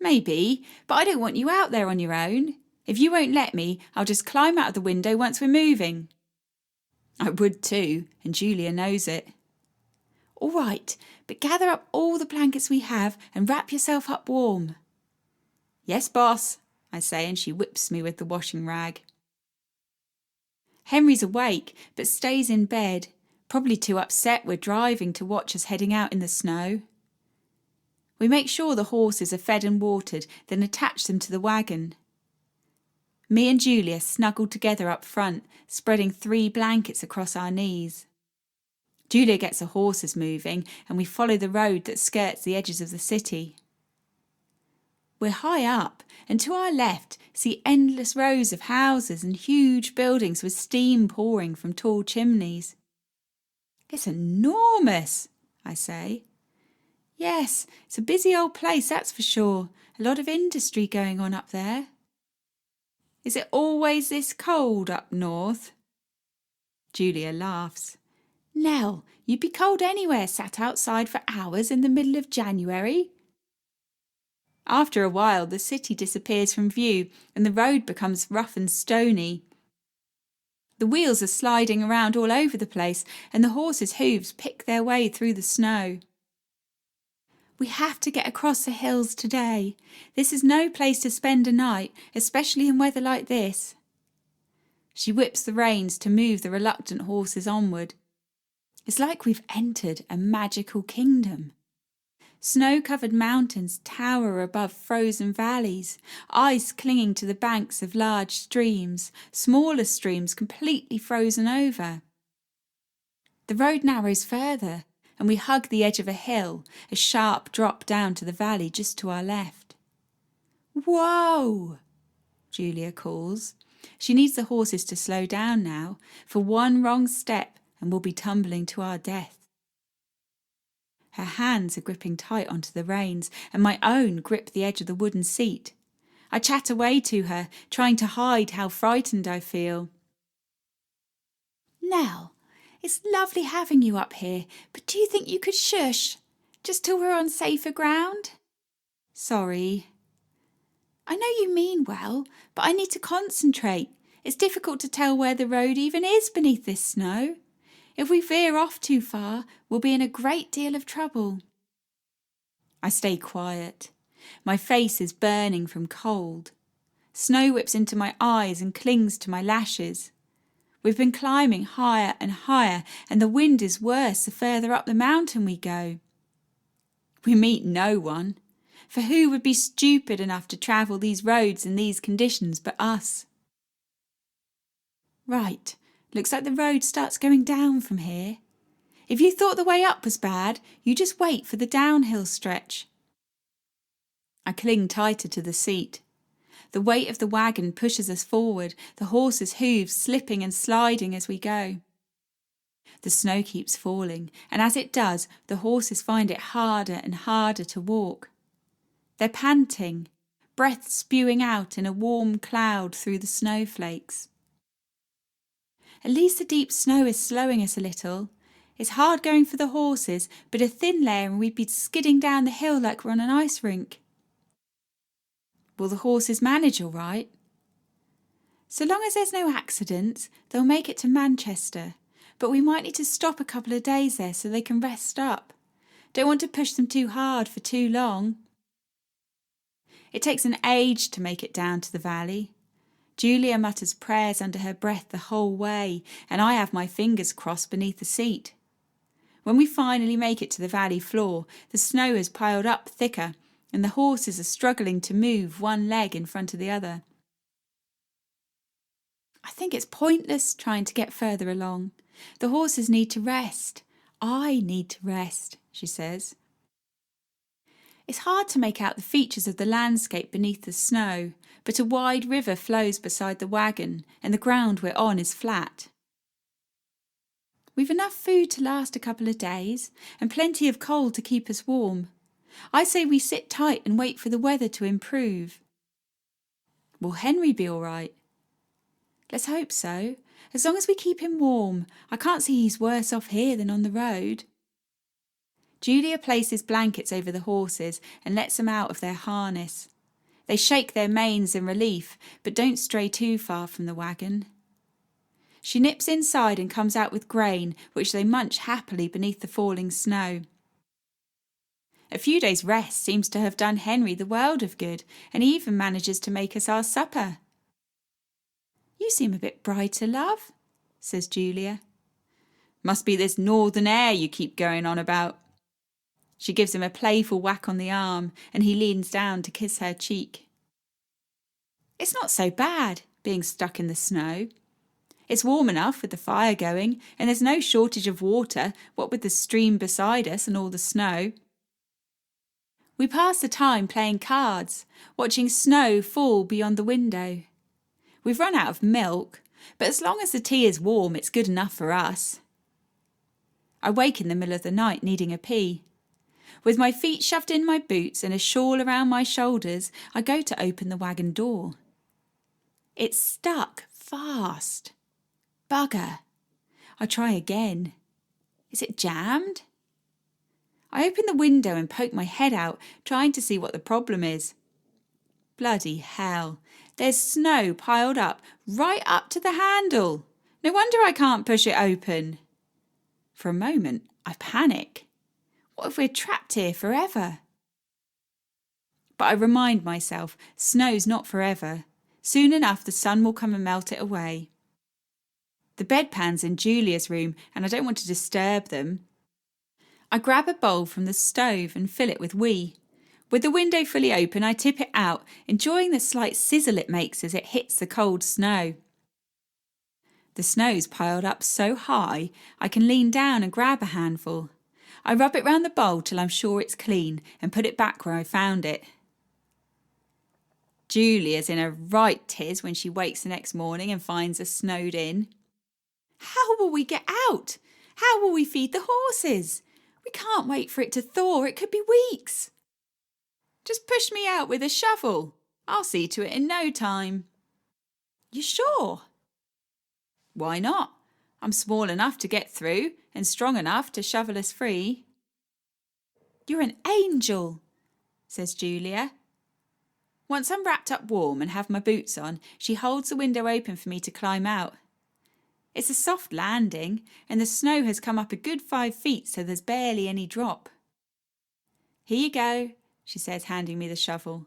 Maybe, but I don't want you out there on your own. If you won't let me, I'll just climb out of the window once we're moving. I would too, and Julia knows it. All right, but gather up all the blankets we have and wrap yourself up warm. Yes, boss, I say, and she whips me with the washing rag. Henry's awake, but stays in bed, probably too upset we're driving to watch us heading out in the snow. We make sure the horses are fed and watered, then attach them to the wagon. Me and Julia snuggle together up front, spreading 3 blankets across our knees. Julia gets the horses moving, and we follow the road that skirts the edges of the city. We're high up, and to our left see endless rows of houses and huge buildings with steam pouring from tall chimneys. It's enormous, I say. Yes, it's a busy old place, that's for sure. A lot of industry going on up there. Is it always this cold up north? Julia laughs. Nell, you'd be cold anywhere sat outside for hours in the middle of January. After a while, the city disappears from view and the road becomes rough and stony. The wheels are sliding around all over the place and the horses' hooves pick their way through the snow. We have to get across the hills today. This is no place to spend a night, especially in weather like this. She whips the reins to move the reluctant horses onward. It's like we've entered a magical kingdom. Snow-covered mountains tower above frozen valleys, ice clinging to the banks of large streams, smaller streams completely frozen over. The road narrows further, and we hug the edge of a hill, a sharp drop down to the valley just to our left. Whoa! Julia calls. She needs the horses to slow down now, for one wrong step and we'll be tumbling to our death. Her hands are gripping tight onto the reins, and my own grip the edge of the wooden seat. I chat away to her, trying to hide how frightened I feel. Nell, it's lovely having you up here, but do you think you could shush, just till we're on safer ground? Sorry. I know you mean well, but I need to concentrate. It's difficult to tell where the road even is beneath this snow. If we veer off too far, we'll be in a great deal of trouble. I stay quiet. My face is burning from cold. Snow whips into my eyes and clings to my lashes. We've been climbing higher and higher, and the wind is worse the further up the mountain we go. We meet no one, for who would be stupid enough to travel these roads in these conditions but us? Right. Looks like the road starts going down from here. If you thought the way up was bad, you just wait for the downhill stretch. I cling tighter to the seat. The weight of the wagon pushes us forward, the horses' hooves slipping and sliding as we go. The snow keeps falling, and as it does, the horses find it harder and harder to walk. They're panting, breath spewing out in a warm cloud through the snowflakes. At least the deep snow is slowing us a little. It's hard going for the horses, but a thin layer and we'd be skidding down the hill like we're on an ice rink. Will the horses manage all right? So long as there's no accidents, they'll make it to Manchester, but we might need to stop a couple of days there so they can rest up. Don't want to push them too hard for too long. It takes an age to make it down to the valley. Julia mutters prayers under her breath the whole way, and I have my fingers crossed beneath the seat. When we finally make it to the valley floor, the snow has piled up thicker, and the horses are struggling to move one leg in front of the other. I think it's pointless trying to get further along. The horses need to rest. I need to rest, she says. It's hard to make out the features of the landscape beneath the snow, but a wide river flows beside the wagon and the ground we're on is flat. We've enough food to last a couple of days and plenty of coal to keep us warm. I say we sit tight and wait for the weather to improve. Will Henry be all right? Let's hope so. As long as we keep him warm, I can't see he's worse off here than on the road. Julia places blankets over the horses and lets them out of their harness. They shake their manes in relief, but don't stray too far from the wagon. She nips inside and comes out with grain, which they munch happily beneath the falling snow. A few days' rest seems to have done Henry the world of good, and he even manages to make us our supper. You seem a bit brighter, love, says Julia. Must be this northern air you keep going on about. She gives him a playful whack on the arm, and he leans down to kiss her cheek. It's not so bad, being stuck in the snow. It's warm enough with the fire going, and there's no shortage of water, what with the stream beside us and all the snow. We pass the time playing cards, watching snow fall beyond the window. We've run out of milk, but as long as the tea is warm, it's good enough for us. I wake in the middle of the night needing a pee. With my feet shoved in my boots and a shawl around my shoulders, I go to open the wagon door. It's stuck fast. Bugger. I try again. Is it jammed? I open the window and poke my head out, trying to see what the problem is. Bloody hell, there's snow piled up right up to the handle. No wonder I can't push it open. For a moment, I panic. What if we're trapped here forever? But I remind myself, snow's not forever. Soon enough, the sun will come and melt it away. The bedpan's in Julia's room, and I don't want to disturb them. I grab a bowl from the stove and fill it with wee. With the window fully open, I tip it out, enjoying the slight sizzle it makes as it hits the cold snow. The snow's piled up so high, I can lean down and grab a handful. I rub it round the bowl till I'm sure it's clean and put it back where I found it. Julia's in a right tiz when she wakes the next morning and finds us snowed in. How will we get out? How will we feed the horses? We can't wait for it to thaw. It could be weeks. Just push me out with a shovel. I'll see to it in no time. You sure? Why not? I'm small enough to get through and strong enough to shovel us free. You're an angel, says Julia. Once I'm wrapped up warm and have my boots on, she holds the window open for me to climb out. It's a soft landing, and the snow has come up a good 5 feet, so there's barely any drop. Here you go, she says, handing me the shovel.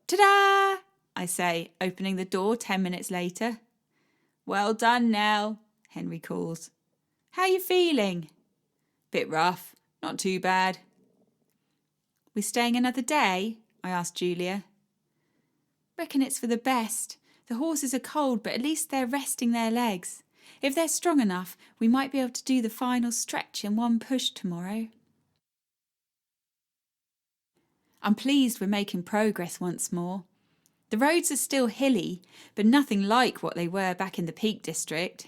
Ta-da! I say, opening the door 10 minutes later. Well done, Nell, Henry calls. How you feeling? Bit rough, not too bad. We staying another day? I asked Julia. Reckon it's for the best. The horses are cold, but at least they're resting their legs. If they're strong enough, we might be able to do the final stretch in one push tomorrow. I'm pleased we're making progress once more. The roads are still hilly, but nothing like what they were back in the Peak District.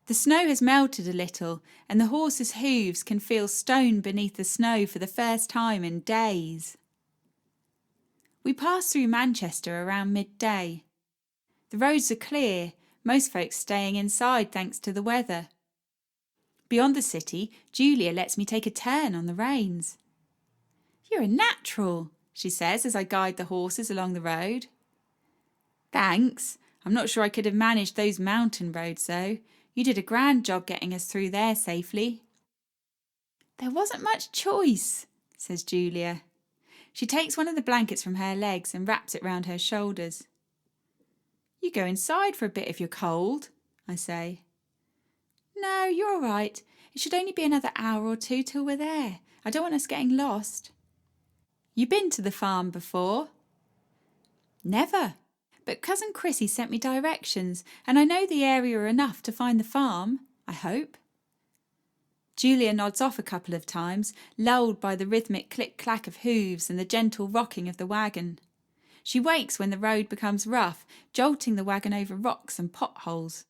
The snow has melted a little, and the horses' hooves can feel stone beneath the snow for the first time in days. We pass through Manchester around midday. The roads are clear, most folks staying inside thanks to the weather. Beyond the city, Julia lets me take a turn on the reins. You're a natural, she says as I guide the horses along the road. Thanks. I'm not sure I could have managed those mountain roads though. You did a grand job getting us through there safely. There wasn't much choice, says Julia. She takes one of the blankets from her legs and wraps it round her shoulders. You go inside for a bit if you're cold, I say. No, you're all right. It should only be another hour or two till we're there. I don't want us getting lost. You been to the farm before? Never. But Cousin Chrissy sent me directions, and I know the area enough to find the farm, I hope. Julia nods off a couple of times, lulled by the rhythmic click-clack of hooves and the gentle rocking of the wagon. She wakes when the road becomes rough, jolting the wagon over rocks and potholes.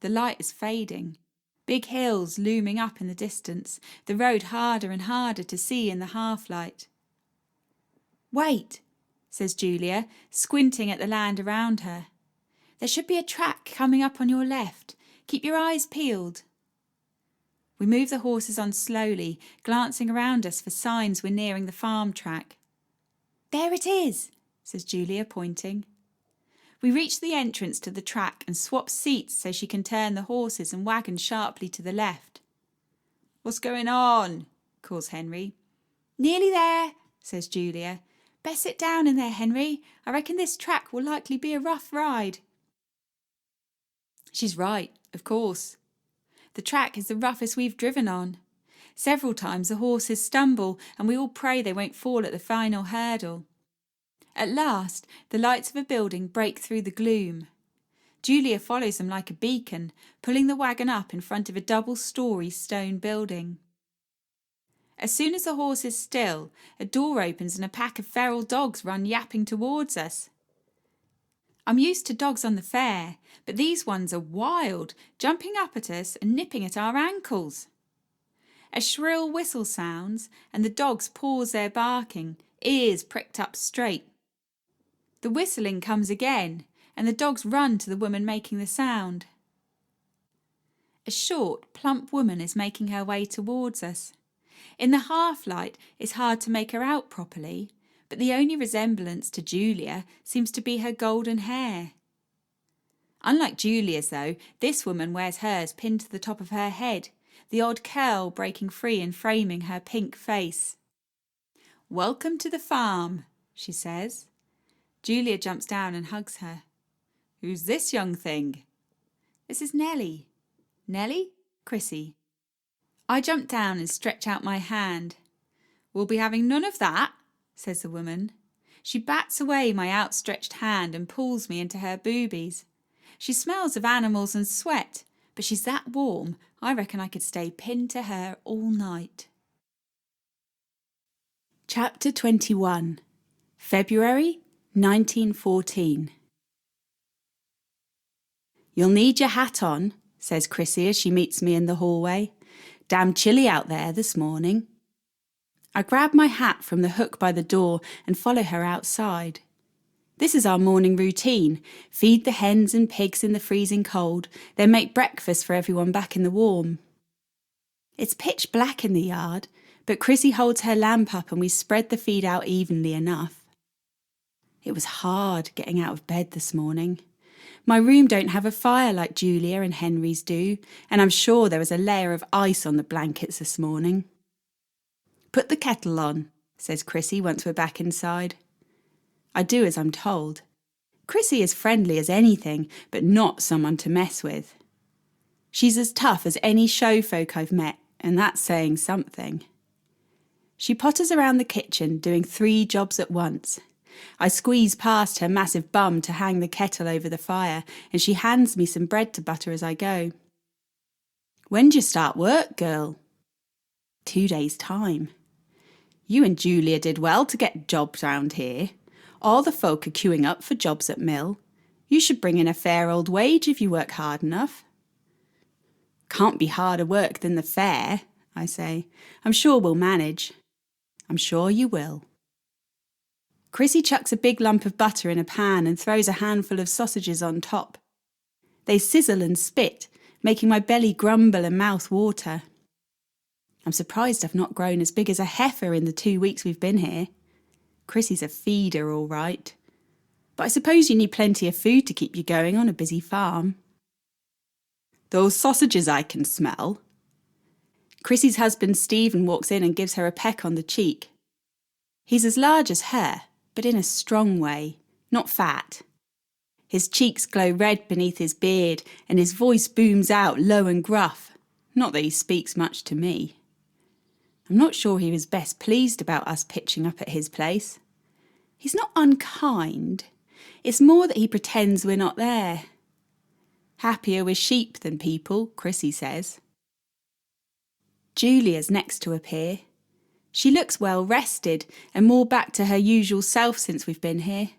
The light is fading. Big hills looming up in the distance, the road harder and harder to see in the half-light. Wait, says Julia, squinting at the land around her. There should be a track coming up on your left. Keep your eyes peeled. We move the horses on slowly, glancing around us for signs we're nearing the farm track. There it is, says Julia, pointing. We reach the entrance to the track and swap seats so she can turn the horses and wagon sharply to the left. What's going on? Calls Henry. Nearly there, says Julia. Best sit down in there, Henry. I reckon this track will likely be a rough ride. She's right, of course. The track is the roughest we've driven on. Several times the horses stumble and we all pray they won't fall at the final hurdle. At last, the lights of a building break through the gloom. Julia follows them like a beacon, pulling the wagon up in front of a double-storey stone building. As soon as the horse is still, a door opens and a pack of feral dogs run yapping towards us. I'm used to dogs on the fair, but these ones are wild, jumping up at us and nipping at our ankles. A shrill whistle sounds and the dogs pause their barking, ears pricked up straight. The whistling comes again, and the dogs run to the woman making the sound. A short, plump woman is making her way towards us. In the half-light, it's hard to make her out properly, but the only resemblance to Julia seems to be her golden hair. Unlike Julia's, though, this woman wears hers pinned to the top of her head, the odd curl breaking free and framing her pink face. "Welcome to the farm," she says. Julia jumps down and hugs her. "Who's this young thing?" "This is Nellie." "Nellie?" "Chrissy." I jump down and stretch out my hand. "We'll be having none of that," says the woman. She bats away my outstretched hand and pulls me into her boobies. She smells of animals and sweat, but she's that warm, I reckon I could stay pinned to her all night. Chapter 21. February 1914. "You'll need your hat on," says Chrissy as she meets me in the hallway. "Damn chilly out there this morning." I grab my hat from the hook by the door and follow her outside. This is our morning routine: feed the hens and pigs in the freezing cold, then make breakfast for everyone back in the warm. It's pitch black in the yard, but Chrissy holds her lamp up and we spread the feed out evenly enough. It was hard getting out of bed this morning. My room don't have a fire like Julia and Henry's do, and I'm sure there was a layer of ice on the blankets this morning. "Put the kettle on," says Chrissy once we're back inside. I do as I'm told. Chrissy is friendly as anything, but not someone to mess with. She's as tough as any show folk I've met, and that's saying something. She potters around the kitchen, doing 3 jobs at once. I squeeze past her massive bum to hang the kettle over the fire, and she hands me some bread to butter as I go. "When d'you start work, girl?" 2 days' time. "You and Julia did well to get jobs round here. All the folk are queuing up for jobs at mill. You should bring in a fair old wage if you work hard enough." "Can't be harder work than the fair," I say. "I'm sure we'll manage." "I'm sure you will." Chrissy chucks a big lump of butter in a pan and throws a handful of sausages on top. They sizzle and spit, making my belly grumble and mouth water. I'm surprised I've not grown as big as a heifer in the 2 weeks we've been here. Chrissy's a feeder, all right. But I suppose you need plenty of food to keep you going on a busy farm. "Those sausages I can smell." Chrissy's husband Stephen walks in and gives her a peck on the cheek. He's as large as her, but in a strong way, not fat. His cheeks glow red beneath his beard, and his voice booms out low and gruff. Not that he speaks much to me. I'm not sure he was best pleased about us pitching up at his place. He's not unkind. It's more that he pretends we're not there. Happier with sheep than people, Chrissy says. Julia's next to appear. She looks well rested and more back to her usual self since we've been here.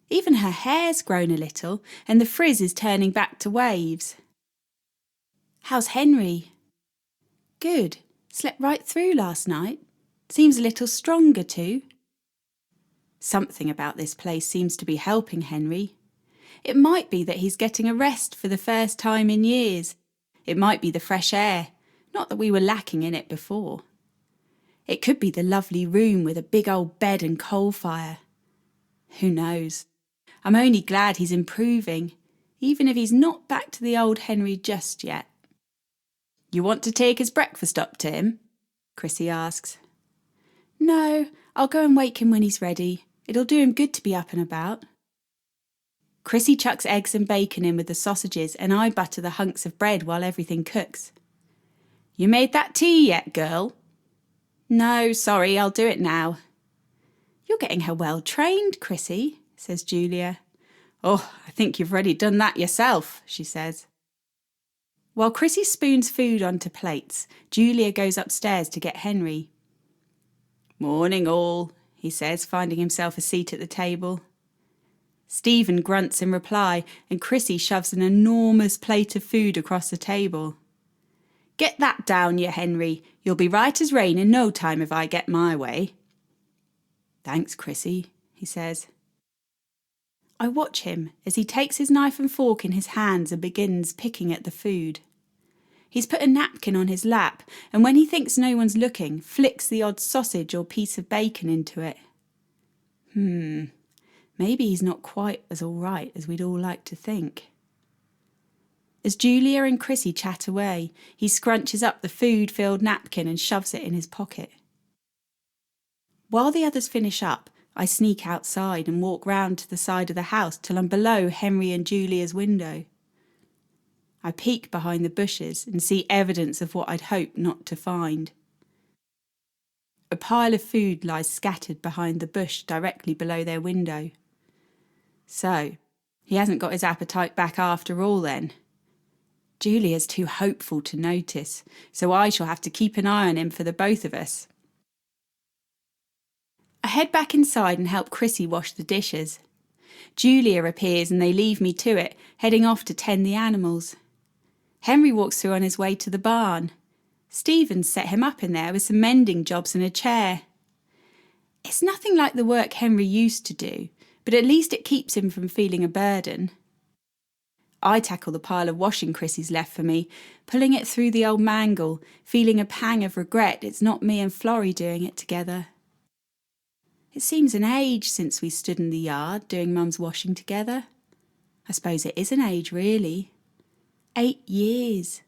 Even her hair's grown a little and the frizz is turning back to waves. "How's Henry?" "Good. Slept right through last night. Seems a little stronger too." Something about this place seems to be helping Henry. It might be that he's getting a rest for the first time in years. It might be the fresh air, not that we were lacking in it before. It could be the lovely room with a big old bed and coal fire. Who knows? I'm only glad he's improving, even if he's not back to the old Henry just yet. "You want to take his breakfast up to him?" Chrissy asks. "No, I'll go and wake him when he's ready. It'll do him good to be up and about." Chrissy chucks eggs and bacon in with the sausages and I butter the hunks of bread while everything cooks. "You made that tea yet, girl?" "No, sorry, I'll do it now." "You're getting her well trained, Chrissy," says Julia. "Oh, I think you've already done that yourself," she says. While Chrissy spoons food onto plates, Julia goes upstairs to get Henry. "Morning all," he says, finding himself a seat at the table. Stephen grunts in reply and Chrissy shoves an enormous plate of food across the table. "Get that down, you Henry. You'll be right as rain in no time if I get my way." "Thanks, Chrissy," he says. I watch him as he takes his knife and fork in his hands and begins picking at the food. He's put a napkin on his lap, and when he thinks no one's looking, flicks the odd sausage or piece of bacon into it. Maybe he's not quite as all right as we'd all like to think. As Julia and Chrissy chat away, he scrunches up the food-filled napkin and shoves it in his pocket. While the others finish up, I sneak outside and walk round to the side of the house till I'm below Henry and Julia's window. I peek behind the bushes and see evidence of what I'd hoped not to find. A pile of food lies scattered behind the bush directly below their window. So, he hasn't got his appetite back after all then. Julia's too hopeful to notice, so I shall have to keep an eye on him for the both of us. I head back inside and help Chrissy wash the dishes. Julia appears and they leave me to it, heading off to tend the animals. Henry walks through on his way to the barn. Stephen set him up in there with some mending jobs and a chair. It's nothing like the work Henry used to do, but at least it keeps him from feeling a burden. I tackle the pile of washing Chrissy's left for me, pulling it through the old mangle, feeling a pang of regret it's not me and Florrie doing it together. It seems an age since we stood in the yard doing Mum's washing together. I suppose it is an age, really. 8 years.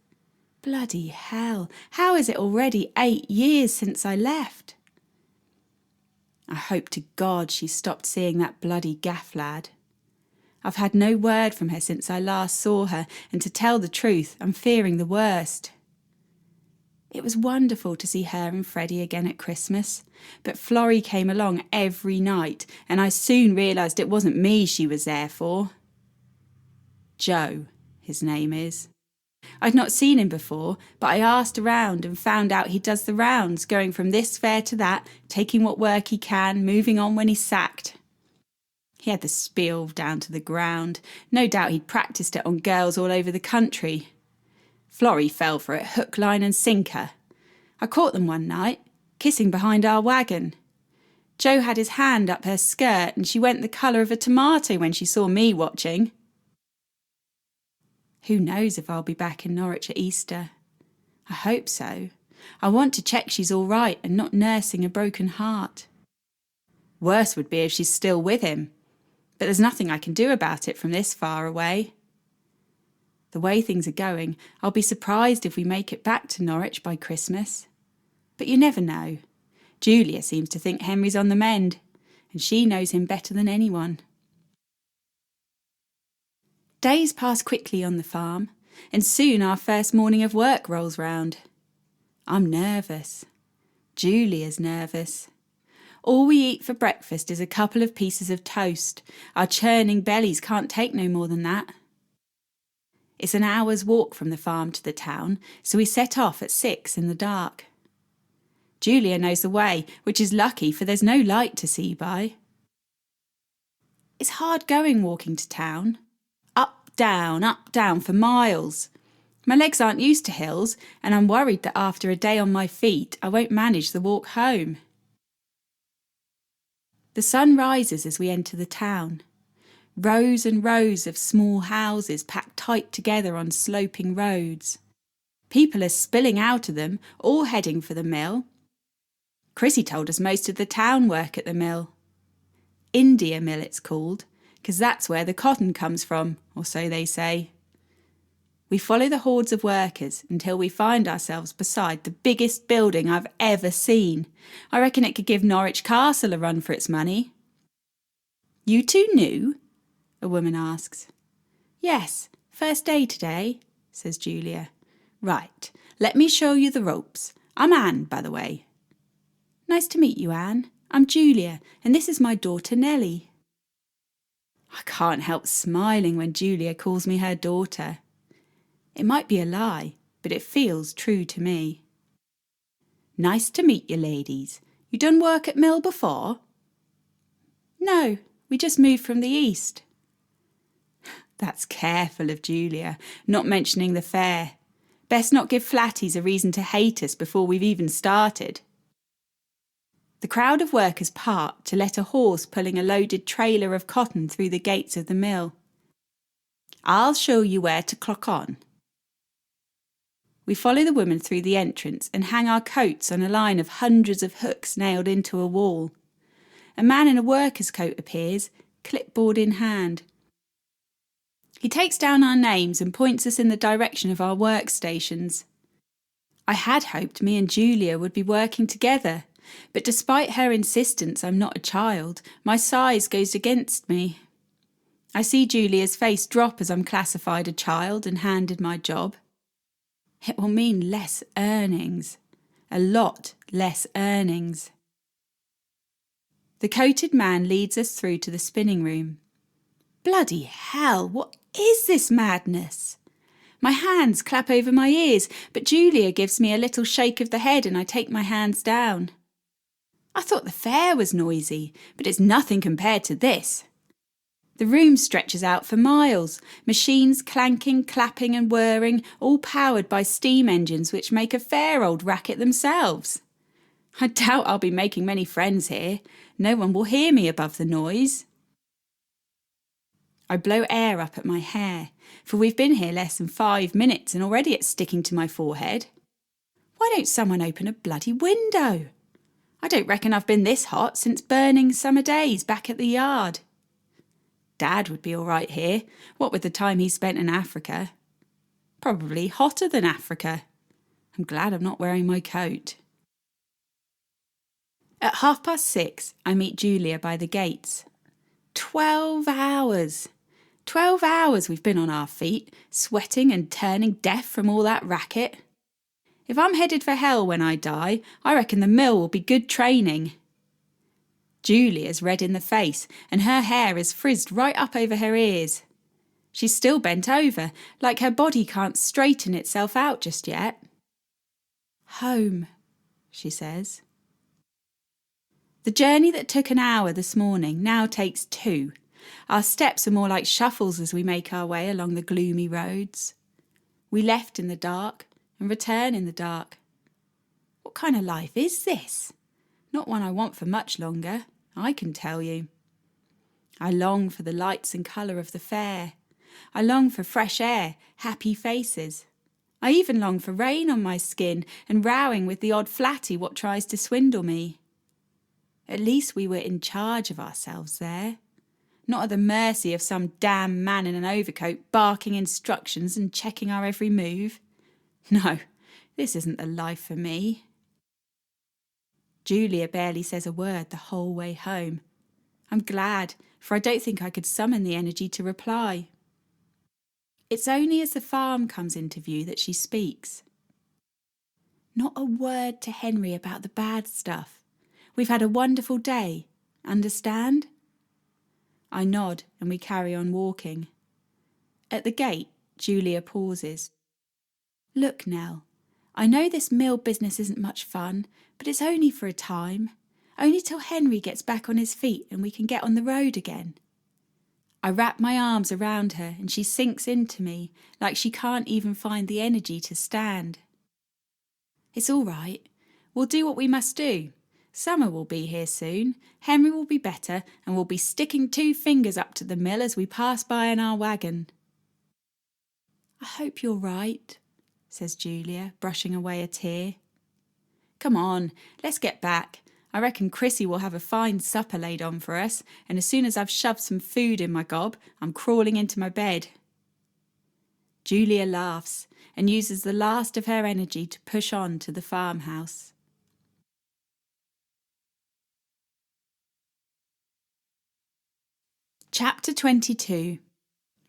Bloody hell, how is it already 8 years since I left? I hope to God she stopped seeing that bloody gaff lad. I've had no word from her since I last saw her, and to tell the truth, I'm fearing the worst. It was wonderful to see her and Freddie again at Christmas, but Florrie came along every night, and I soon realised it wasn't me she was there for. Joe, his name is. I'd not seen him before, but I asked around and found out he does the rounds, going from this fair to that, taking what work he can, moving on when he's sacked. He had the spiel down to the ground. No doubt he'd practised it on girls all over the country. Florrie fell for it hook, line and sinker. I caught them one night, kissing behind our wagon. Joe had his hand up her skirt and she went the colour of a tomato when she saw me watching. Who knows if I'll be back in Norwich at Easter? I hope so. I want to check she's all right and not nursing a broken heart. Worse would be if she's still with him, but there's nothing I can do about it from this far away. The way things are going, I'll be surprised if we make it back to Norwich by Christmas. But you never know. Julia seems to think Henry's on the mend, and she knows him better than anyone. Days pass quickly on the farm, and soon our first morning of work rolls round. I'm nervous. Julia's nervous. All we eat for breakfast is a couple of pieces of toast. Our churning bellies can't take no more than that. It's an hour's walk from the farm to the town, so we set off at 6 in the dark. Julia knows the way, which is lucky, for there's no light to see by. It's hard going walking to town. Up, down for miles. My legs aren't used to hills, and I'm worried that after a day on my feet, I won't manage the walk home. The sun rises as we enter the town. Rows and rows of small houses packed tight together on sloping roads. People are spilling out of them, all heading for the mill. Chrissy told us most of the town work at the mill. India Mill it's called, because that's where the cotton comes from, or so they say. We follow the hordes of workers until we find ourselves beside the biggest building I've ever seen. I reckon it could give Norwich Castle a run for its money. You two new? A woman asks. Yes, first day today, says Julia. Right, let me show you the ropes. I'm Anne, by the way. Nice to meet you, Anne. I'm Julia, and this is my daughter Nellie. I can't help smiling when Julia calls me her daughter. It might be a lie, but it feels true to me. Nice to meet you, ladies. You done work at mill before? No, we just moved from the east. That's careful of Julia, not mentioning the fair. Best not give flatties a reason to hate us before we've even started. The crowd of workers part to let a horse pulling a loaded trailer of cotton through the gates of the mill. "I'll show you where to clock on." We follow the woman through the entrance and hang our coats on a line of hundreds of hooks nailed into a wall. A man in a worker's coat appears, clipboard in hand. He takes down our names and points us in the direction of our workstations. I had hoped me and Julia would be working together, but despite her insistence I'm not a child, my size goes against me. I see Julia's face drop as I'm classified a child and handed my job. It will mean less earnings, a lot less earnings. The coated man leads us through to the spinning room. Bloody hell, what is this madness? My hands clap over my ears, but Julia gives me a little shake of the head and I take my hands down. I thought the fair was noisy, but it's nothing compared to this. The room stretches out for miles, machines clanking, clapping and whirring, all powered by steam engines which make a fair old racket themselves. I doubt I'll be making many friends here. No one will hear me above the noise. I blow air up at my hair, for we've been here less than 5 minutes and already it's sticking to my forehead. Why don't someone open a bloody window? I don't reckon I've been this hot since burning summer days back at the yard. Dad would be all right here, what with the time he spent in Africa. Probably hotter than Africa. I'm glad I'm not wearing my coat. At 6:30, I meet Julia by the gates. 12 hours. 12 hours we've been on our feet, sweating and turning deaf from all that racket. If I'm headed for hell when I die, I reckon the mill will be good training. Julia's red in the face and her hair is frizzed right up over her ears. She's still bent over, like her body can't straighten itself out just yet. "Home," she says. The journey that took an hour this morning now takes 2. Our steps are more like shuffles as we make our way along the gloomy roads. We left in the dark and return in the dark. What kind of life is this? Not one I want for much longer, I can tell you. I long for the lights and colour of the fair. I long for fresh air, happy faces. I even long for rain on my skin and rowing with the odd flatty what tries to swindle me. At least we were in charge of ourselves there, not at the mercy of some damn man in an overcoat barking instructions and checking our every move. No, this isn't the life for me. Julia barely says a word the whole way home. I'm glad, for I don't think I could summon the energy to reply. It's only as the farm comes into view that she speaks. Not a word to Henry about the bad stuff. We've had a wonderful day, understand? I nod and we carry on walking. At the gate, Julia pauses. Look, Nell, I know this mill business isn't much fun, but it's only for a time. Only till Henry gets back on his feet and we can get on the road again. I wrap my arms around her and she sinks into me like she can't even find the energy to stand. It's all right. We'll do what we must do. Summer will be here soon. Henry will be better and we'll be sticking 2 fingers up to the mill as we pass by in our wagon. I hope you're right, says Julia, brushing away a tear. Come on, let's get back. I reckon Chrissy will have a fine supper laid on for us, and as soon as I've shoved some food in my gob, I'm crawling into my bed. Julia laughs and uses the last of her energy to push on to the farmhouse. Chapter 22.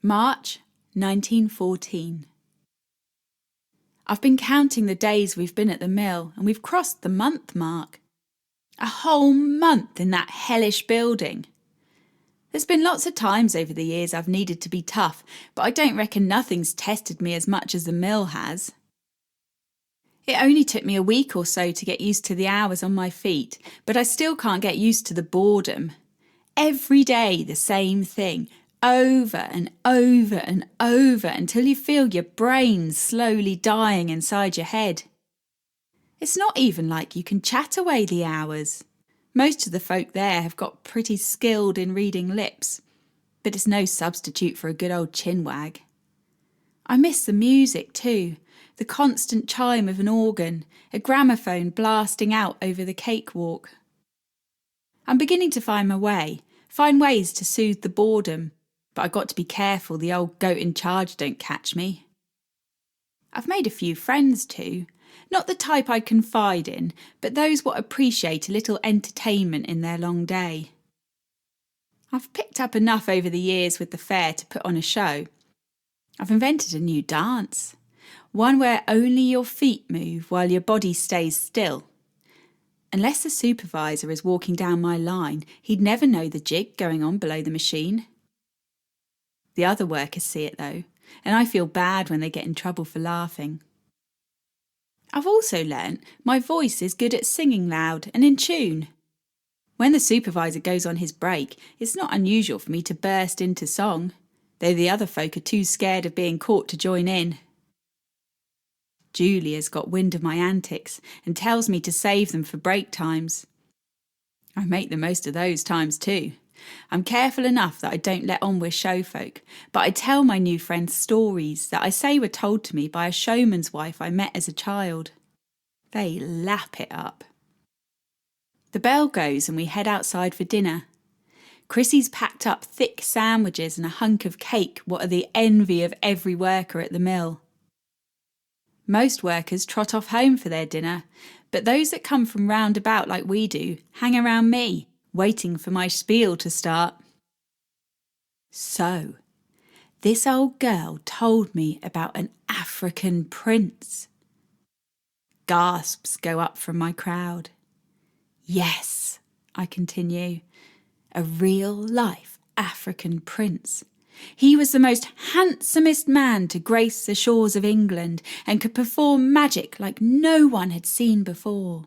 March 1914. I've been counting the days we've been at the mill and we've crossed the month mark. A whole month in that hellish building. There's been lots of times over the years I've needed to be tough, but I don't reckon nothing's tested me as much as the mill has. It only took me a week or so to get used to the hours on my feet, but I still can't get used to the boredom. Every day the same thing, over and over and over until you feel your brain slowly dying inside your head. It's not even like you can chat away the hours. Most of the folk there have got pretty skilled in reading lips, but it's no substitute for a good old chinwag. I miss the music too, the constant chime of an organ, a gramophone blasting out over the cakewalk. I'm beginning to find ways to soothe the boredom, but I've got to be careful the old goat in charge don't catch me. I've made a few friends too, not the type I'd confide in, but those what appreciate a little entertainment in their long day. I've picked up enough over the years with the fair to put on a show. I've invented a new dance, one where only your feet move while your body stays still. Unless the supervisor is walking down my line, he'd never know the jig going on below the machine. The other workers see it though, and I feel bad when they get in trouble for laughing. I've also learnt my voice is good at singing loud and in tune. When the supervisor goes on his break, it's not unusual for me to burst into song, though the other folk are too scared of being caught to join in. Julia's got wind of my antics and tells me to save them for break times. I make the most of those times too. I'm careful enough that I don't let on we're showfolk, but I tell my new friends stories that I say were told to me by a showman's wife I met as a child. They lap it up. The bell goes and we head outside for dinner. Chrissy's packed up thick sandwiches and a hunk of cake, what are the envy of every worker at the mill. Most workers trot off home for their dinner, but those that come from round about like we do hang around me, waiting for my spiel to start. So, this old girl told me about an African prince. Gasps go up from my crowd. Yes, I continue, a real-life African prince. He was the most handsomest man to grace the shores of England and could perform magic like no one had seen before.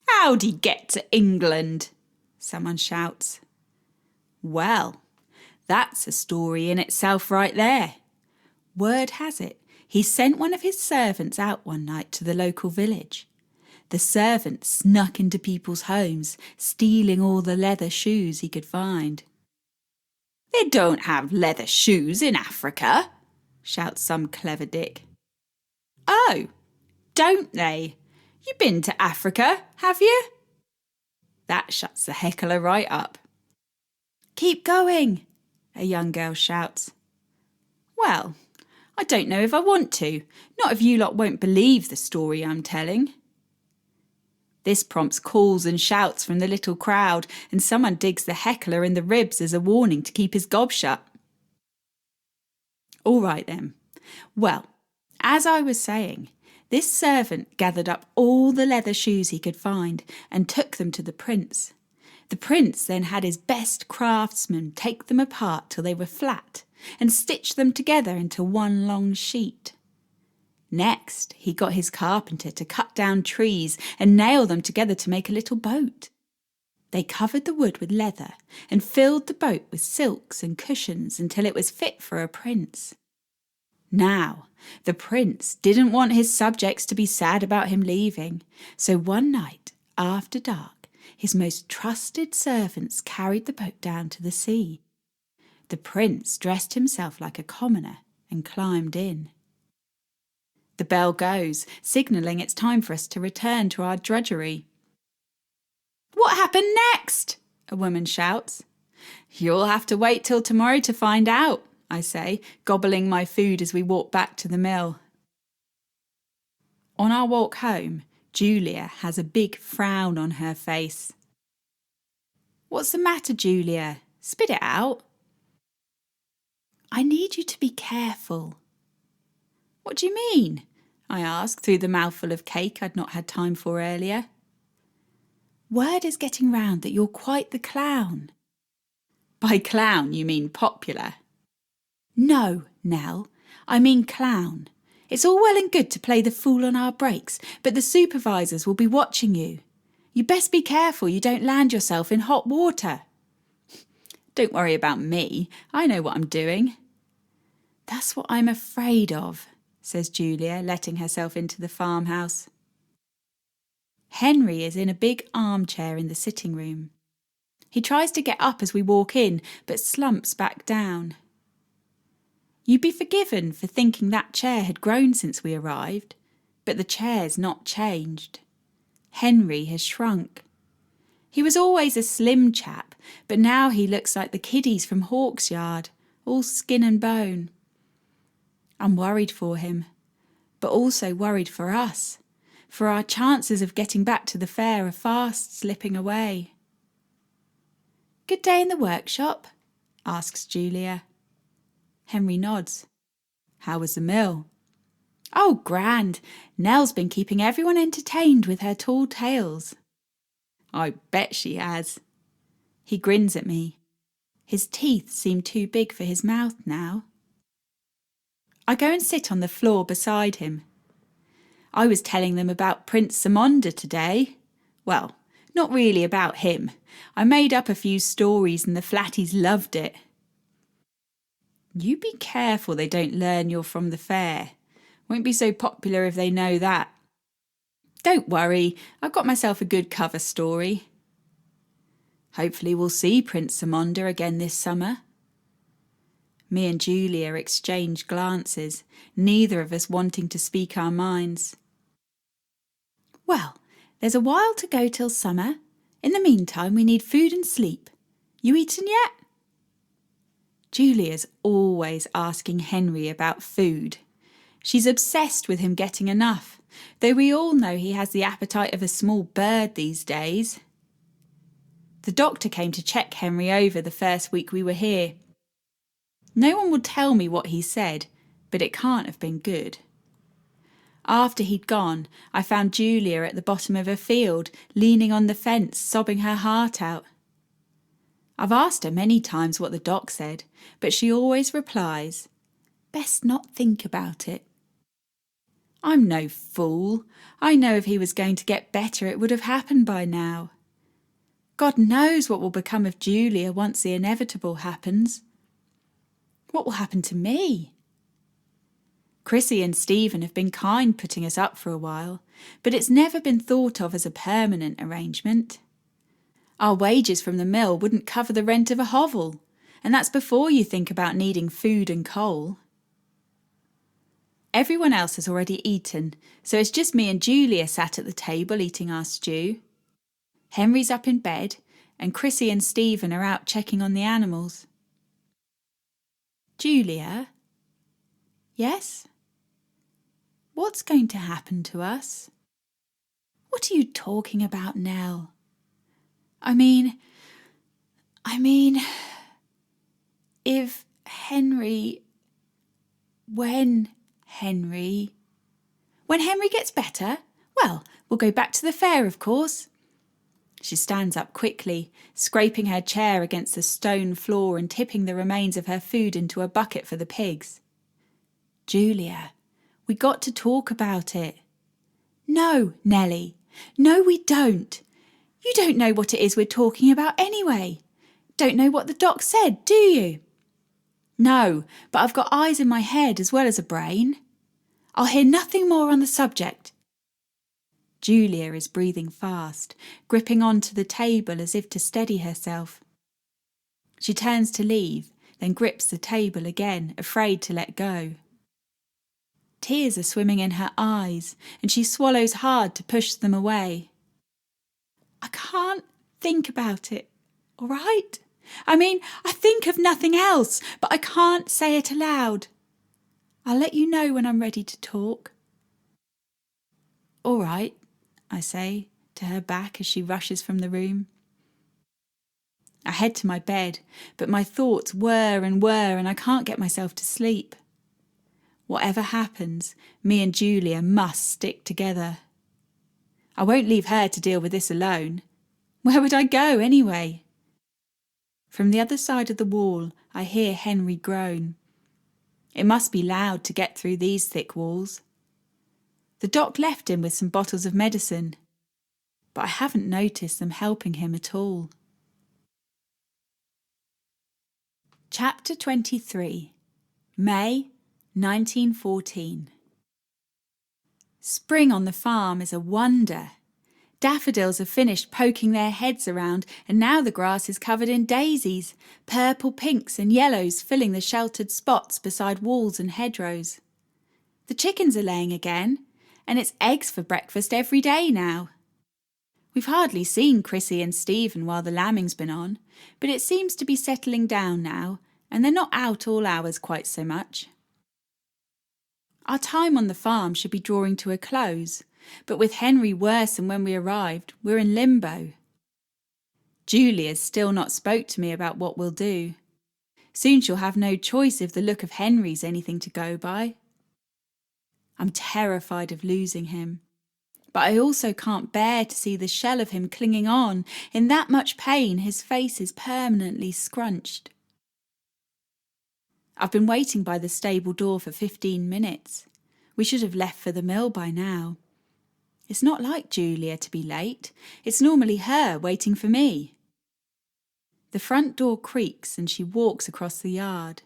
How'd he get to England? Someone shouts. Well, that's a story in itself right there. Word has it, he sent one of his servants out one night to the local village. The servant snuck into people's homes, stealing all the leather shoes he could find. They don't have leather shoes in Africa, shouts some clever dick. Oh, don't they? You been to Africa, have you? That shuts the heckler right up. Keep going, a young girl shouts. Well, I don't know if I want to, not if you lot won't believe the story I'm telling. This prompts calls and shouts from the little crowd, and someone digs the heckler in the ribs as a warning to keep his gob shut. All right then. Well, as I was saying, this servant gathered up all the leather shoes he could find and took them to the prince. The prince then had his best craftsman take them apart till they were flat and stitch them together into one long sheet. Next, he got his carpenter to cut down trees and nail them together to make a little boat. They covered the wood with leather and filled the boat with silks and cushions until it was fit for a prince. Now, the prince didn't want his subjects to be sad about him leaving, so one night, after dark, his most trusted servants carried the boat down to the sea. The prince dressed himself like a commoner and climbed in. The bell goes, signalling it's time for us to return to our drudgery. What happened next? A woman shouts. You'll have to wait till tomorrow to find out, I say, gobbling my food as we walk back to the mill. On our walk home, Julia has a big frown on her face. What's the matter, Julia? Spit it out. I need you to be careful. What do you mean? I asked through the mouthful of cake I'd not had time for earlier. Word is getting round that you're quite the clown. By clown you mean popular? No, Nell, I mean clown. It's all well and good to play the fool on our breaks, but the supervisors will be watching you. You best be careful you don't land yourself in hot water. Don't worry about me, I know what I'm doing. That's what I'm afraid of, says Julia, letting herself into the farmhouse. Henry is in a big armchair in the sitting room. He tries to get up as we walk in, but slumps back down. You'd be forgiven for thinking that chair had grown since we arrived, but the chair's not changed. Henry has shrunk. He was always a slim chap, but now he looks like the kiddies from Hawksyard, all skin and bone. I'm worried for him, but also worried for us, for our chances of getting back to the fair are fast slipping away. Good day in the workshop? Asks Julia. Henry nods. How was the mill? Oh, grand. Nell's been keeping everyone entertained with her tall tales. I bet she has. He grins at me. His teeth seem too big for his mouth now. I go and sit on the floor beside him. I was telling them about Prince Samonda today. Well, not really about him. I made up a few stories and the flatties loved it. You be careful they don't learn you're from the fair. Won't be so popular if they know that. Don't worry, I've got myself a good cover story. Hopefully we'll see Prince Samonda again this summer. Me and Julia exchange glances, neither of us wanting to speak our minds. Well, there's a while to go till summer. In the meantime, we need food and sleep. You eaten yet? Julia's always asking Henry about food. She's obsessed with him getting enough, though we all know he has the appetite of a small bird these days. The doctor came to check Henry over the first week we were here. No one would tell me what he said, but it can't have been good. After he'd gone, I found Julia at the bottom of a field, leaning on the fence, sobbing her heart out. I've asked her many times what the doc said, but she always replies, "Best not think about it." I'm no fool. I know if he was going to get better, it would have happened by now. God knows what will become of Julia once the inevitable happens. What will happen to me? Chrissy and Stephen have been kind putting us up for a while, but it's never been thought of as a permanent arrangement. Our wages from the mill wouldn't cover the rent of a hovel, and that's before you think about needing food and coal. Everyone else has already eaten, so it's just me and Julia sat at the table eating our stew. Henry's up in bed, and Chrissy and Stephen are out checking on the animals. Julia? Yes? What's going to happen to us? What are you talking about, Nell? I mean, if Henry... When Henry gets better, well, we'll go back to the fair, of course. She stands up quickly, scraping her chair against the stone floor and tipping the remains of her food into a bucket for the pigs. Julia, we got to talk about it. No, Nellie. No, we don't. You don't know what it is we're talking about anyway. Don't know what the doc said, do you? No, but I've got eyes in my head as well as a brain. I'll hear nothing more on the subject. Julia is breathing fast, gripping onto the table as if to steady herself. She turns to leave, then grips the table again, afraid to let go. Tears are swimming in her eyes, and she swallows hard to push them away. I can't think about it, all right? I think of nothing else, but I can't say it aloud. I'll let you know when I'm ready to talk. All right, I say to her back as she rushes from the room. I head to my bed, but my thoughts whir and I can't get myself to sleep. Whatever happens, me and Julia must stick together. I won't leave her to deal with this alone. Where would I go anyway? From the other side of the wall, I hear Henry groan. It must be loud to get through these thick walls. The doc left him with some bottles of medicine, but I haven't noticed them helping him at all. Chapter 23. May 1914. Spring on the farm is a wonder. Daffodils have finished poking their heads around, and now the grass is covered in daisies, purple pinks and yellows filling the sheltered spots beside walls and hedgerows. The chickens are laying again, and it's eggs for breakfast every day now. We've hardly seen Chrissy and Stephen while the lambing's been on, but it seems to be settling down now, and they're not out all hours quite so much. Our time on the farm should be drawing to a close, but with Henry worse than when we arrived, we're in limbo. Julia's still not spoke to me about what we'll do. Soon she'll have no choice if the look of Henry's anything to go by. I'm terrified of losing him, but I also can't bear to see the shell of him clinging on. In that much pain, his face is permanently scrunched. I've been waiting by the stable door for 15 minutes. We should have left for the mill by now. It's not like Julia to be late. It's normally her waiting for me. The front door creaks and she walks across the yard.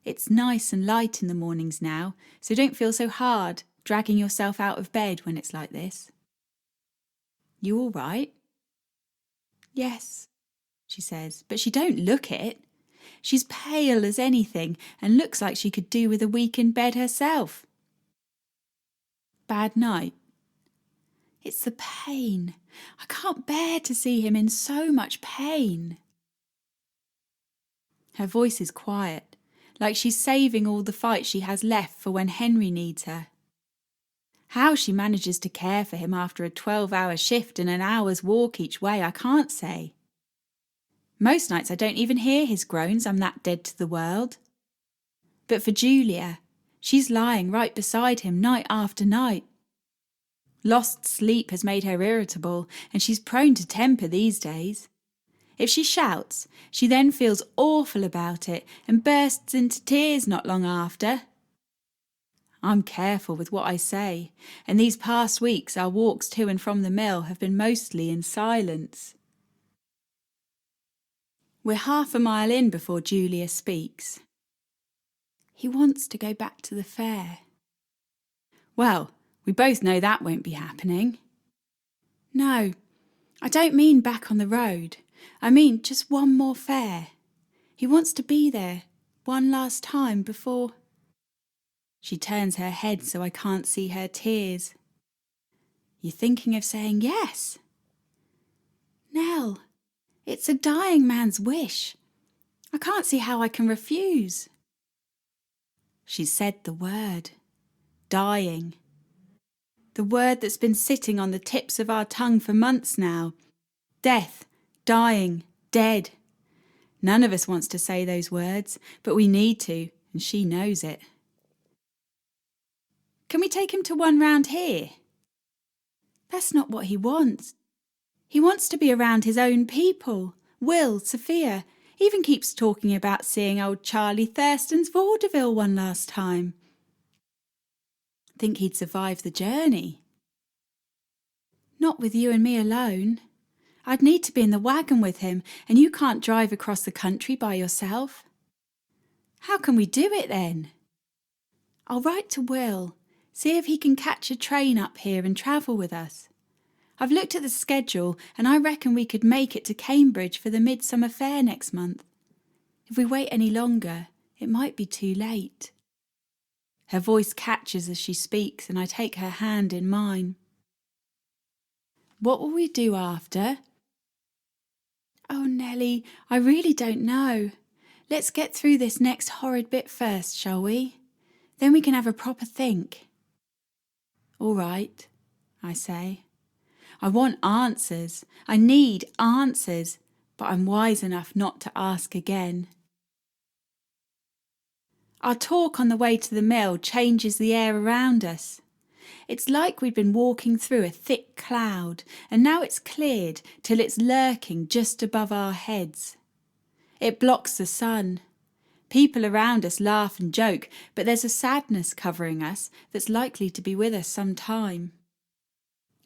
It's nice and light in the mornings now, so don't feel so hard dragging yourself out of bed when it's like this. You all right? Yes, she says, but she don't look it. She's pale as anything and looks like she could do with a week in bed herself. Bad night? It's the pain. I can't bear to see him in so much pain. Her voice is quiet, like she's saving all the fight she has left for when Henry needs her. How she manages to care for him after a 12-hour shift and an hour's walk each way, I can't say. Most nights I don't even hear his groans, I'm that dead to the world. But for Julia, she's lying right beside him night after night. Lost sleep has made her irritable, and she's prone to temper these days. If she shouts, she then feels awful about it and bursts into tears not long after. I'm careful with what I say, and these past weeks our walks to and from the mill have been mostly in silence. We're half a mile in before Julia speaks. He wants to go back to the fair. Well, we both know that won't be happening. No, I don't mean back on the road. I mean just one more fair. He wants to be there one last time before... She turns her head so I can't see her tears. You're thinking of saying yes? Nell, it's a dying man's wish. I can't see how I can refuse. She said the word. Dying. The word that's been sitting on the tips of our tongue for months now. Death, dying, dead. None of us wants to say those words, but we need to, and she knows it. Can we take him to one round here? That's not what he wants. He wants to be around his own people. Will, Sophia, even keeps talking about seeing old Charlie Thurston's vaudeville one last time. Think he'd survive the journey? Not with you and me alone. I'd need to be in the wagon with him, and you can't drive across the country by yourself. How can we do it then? I'll write to Will, see if he can catch a train up here and travel with us. I've looked at the schedule and I reckon we could make it to Cambridge for the Midsummer Fair next month. If we wait any longer, it might be too late. Her voice catches as she speaks and I take her hand in mine. What will we do after? Oh, Nellie, I really don't know. Let's get through this next horrid bit first, shall we? Then we can have a proper think. All right, I say. I want answers. I need answers, but I'm wise enough not to ask again. Our talk on the way to the mill changes the air around us. It's like we'd been walking through a thick cloud, and now it's cleared till it's lurking just above our heads. It blocks the sun. People around us laugh and joke, but there's a sadness covering us that's likely to be with us some time.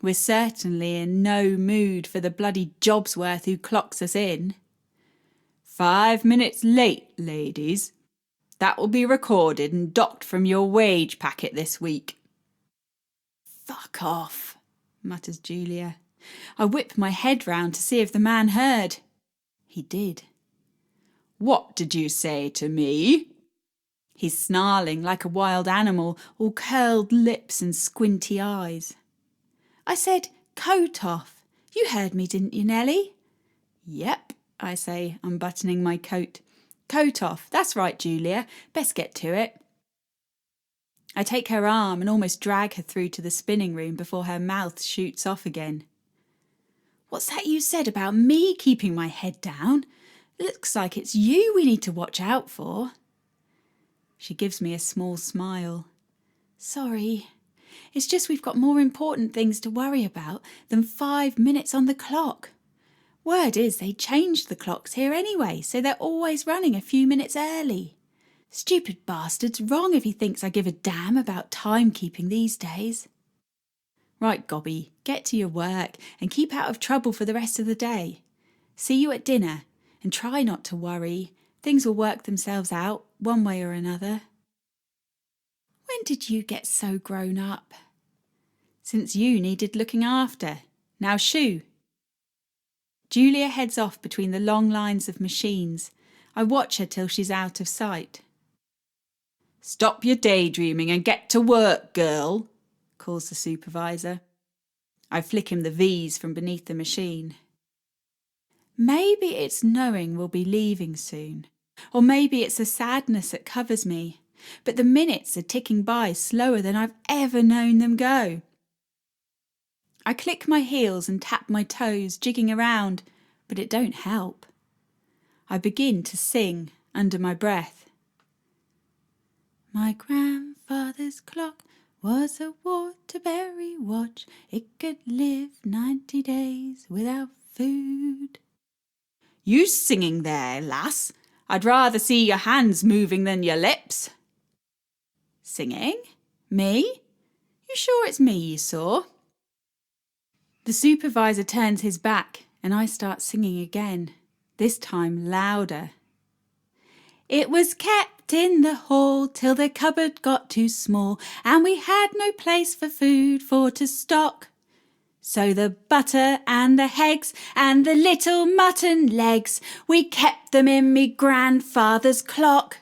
We're certainly in no mood for the bloody Jobsworth who clocks us in. 5 minutes late, ladies. That will be recorded and docked from your wage packet this week. Fuck off, mutters Julia. I whipped my head round to see if the man heard. He did. "What did you say to me?" He's snarling like a wild animal, all curled lips and squinty eyes. I said, "Coat off. You heard me, didn't you, Nellie?" "Yep," I say, unbuttoning my coat. "Coat off. That's right, Julia. Best get to it." I take her arm and almost drag her through to the spinning room before her mouth shoots off again. "What's that you said about me keeping my head down? Looks like it's you we need to watch out for." She gives me a small smile. "Sorry. It's just we've got more important things to worry about than 5 minutes on the clock. Word is they changed the clocks here anyway, so they're always running a few minutes early. Stupid bastard's wrong if he thinks I give a damn about timekeeping these days." "Right, Gobby, get to your work and keep out of trouble for the rest of the day. See you at dinner, and try not to worry. Things will work themselves out, one way or another." "When did you get so grown up?" "Since you needed looking after. Now shoo." Julia heads off between the long lines of machines. I watch her till she's out of sight. "Stop your daydreaming and get to work, girl," calls the supervisor. I flick him the V's from beneath the machine. Maybe it's knowing we'll be leaving soon, or maybe it's the sadness that covers me, but the minutes are ticking by slower than I've ever known them go. I click my heels and tap my toes, jigging around, but it don't help. I begin to sing under my breath. "My grandfather's clock was a Waterbury watch. It could live 90 days without food." "You singing there, lass? I'd rather see your hands moving than your lips." "Singing? Me? You sure it's me you saw?" The supervisor turns his back and I start singing again, this time louder. "It was kept in the hall till the cupboard got too small, and we had no place for food for to stock. So the butter and the eggs and the little mutton legs, we kept them in me grandfather's clock."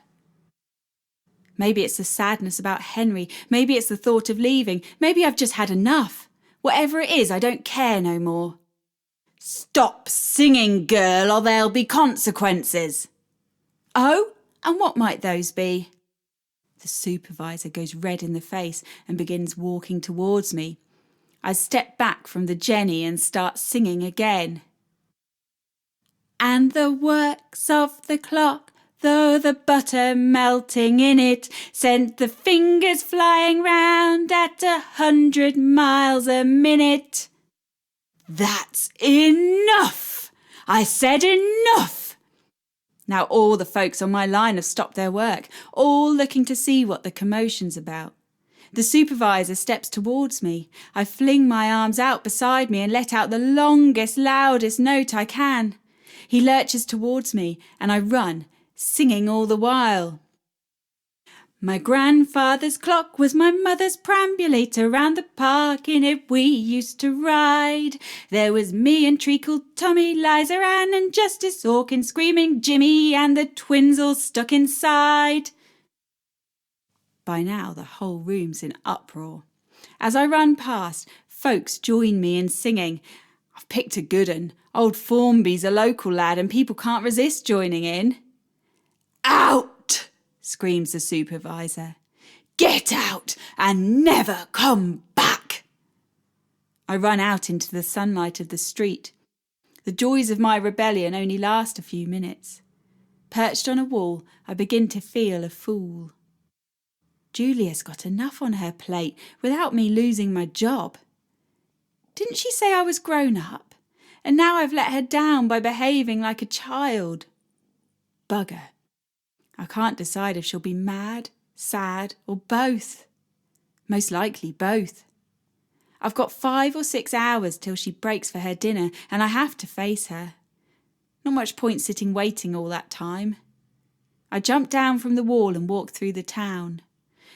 Maybe it's the sadness about Henry, maybe it's the thought of leaving, maybe I've just had enough. Whatever it is, I don't care no more. "Stop singing, girl, or there'll be consequences." "Oh, and what might those be?" The supervisor goes red in the face and begins walking towards me. I step back from the Jenny and start singing again. "And the works of the clock, though the butter melting in it, sent the fingers flying round at 100 miles a minute." "That's enough! I said enough!" Now all the folks on my line have stopped their work, all looking to see what the commotion's about. The supervisor steps towards me. I fling my arms out beside me and let out the longest, loudest note I can. He lurches towards me and I run, singing all the while. "My grandfather's clock was my mother's perambulator, round the park in it we used to ride. There was me and Treacle, Tommy, Liza Ann and Justice Hawkins, screaming Jimmy and the twins all stuck inside." By now the whole room's in uproar. As I run past, folks join me in singing. I've picked a good un. Old Formby's a local lad and people can't resist joining in. "Out!" screams the supervisor. "Get out and never come back!" I run out into the sunlight of the street. The joys of my rebellion only last a few minutes. Perched on a wall, I begin to feel a fool. Julia's got enough on her plate without me losing my job. Didn't she say I was grown up? And now I've let her down by behaving like a child. Bugger. I can't decide if she'll be mad, sad, or both. Most likely both. I've got 5 or 6 hours till she breaks for her dinner, and I have to face her. Not much point sitting waiting all that time. I jump down from the wall and walk through the town.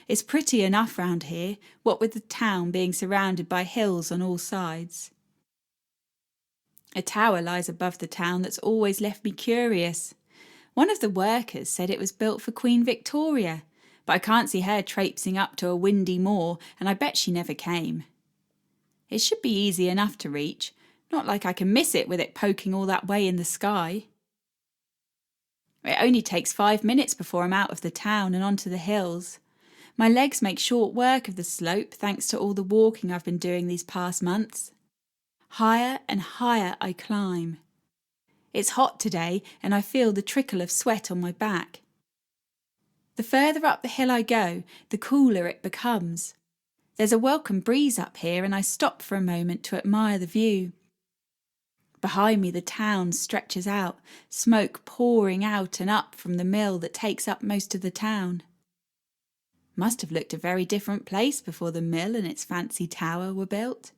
It's pretty enough round here, what with the town being surrounded by hills on all sides. A tower lies above the town that's always left me curious. One of the workers said it was built for Queen Victoria, but I can't see her traipsing up to a windy moor, and I bet she never came. It should be easy enough to reach, not like I can miss it with it poking all that way in the sky. It only takes 5 minutes before I'm out of the town and onto the hills. My legs make short work of the slope thanks to all the walking I've been doing these past months. Higher and higher I climb. It's hot today and I feel the trickle of sweat on my back. The further up the hill I go, the cooler it becomes. There's a welcome breeze up here and I stop for a moment to admire the view. Behind me the town stretches out, smoke pouring out and up from the mill that takes up most of the town. Must have looked a very different place before the mill and its fancy tower were built.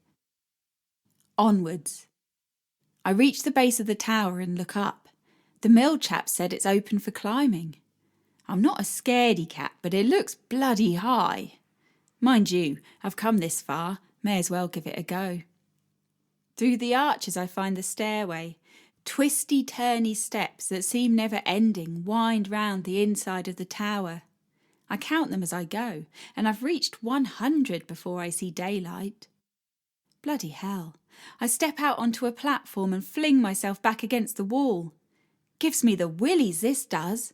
Onwards. I reach the base of the tower and look up. The mill chap said it's open for climbing. I'm not a scaredy cat, but it looks bloody high. Mind you, I've come this far, may as well give it a go. Through the arches I find the stairway. Twisty, turny steps that seem never ending wind round the inside of the tower. I count them as I go, and I've reached 100 before I see daylight. Bloody hell. I step out onto a platform and fling myself back against the wall. Gives me the willies, this does.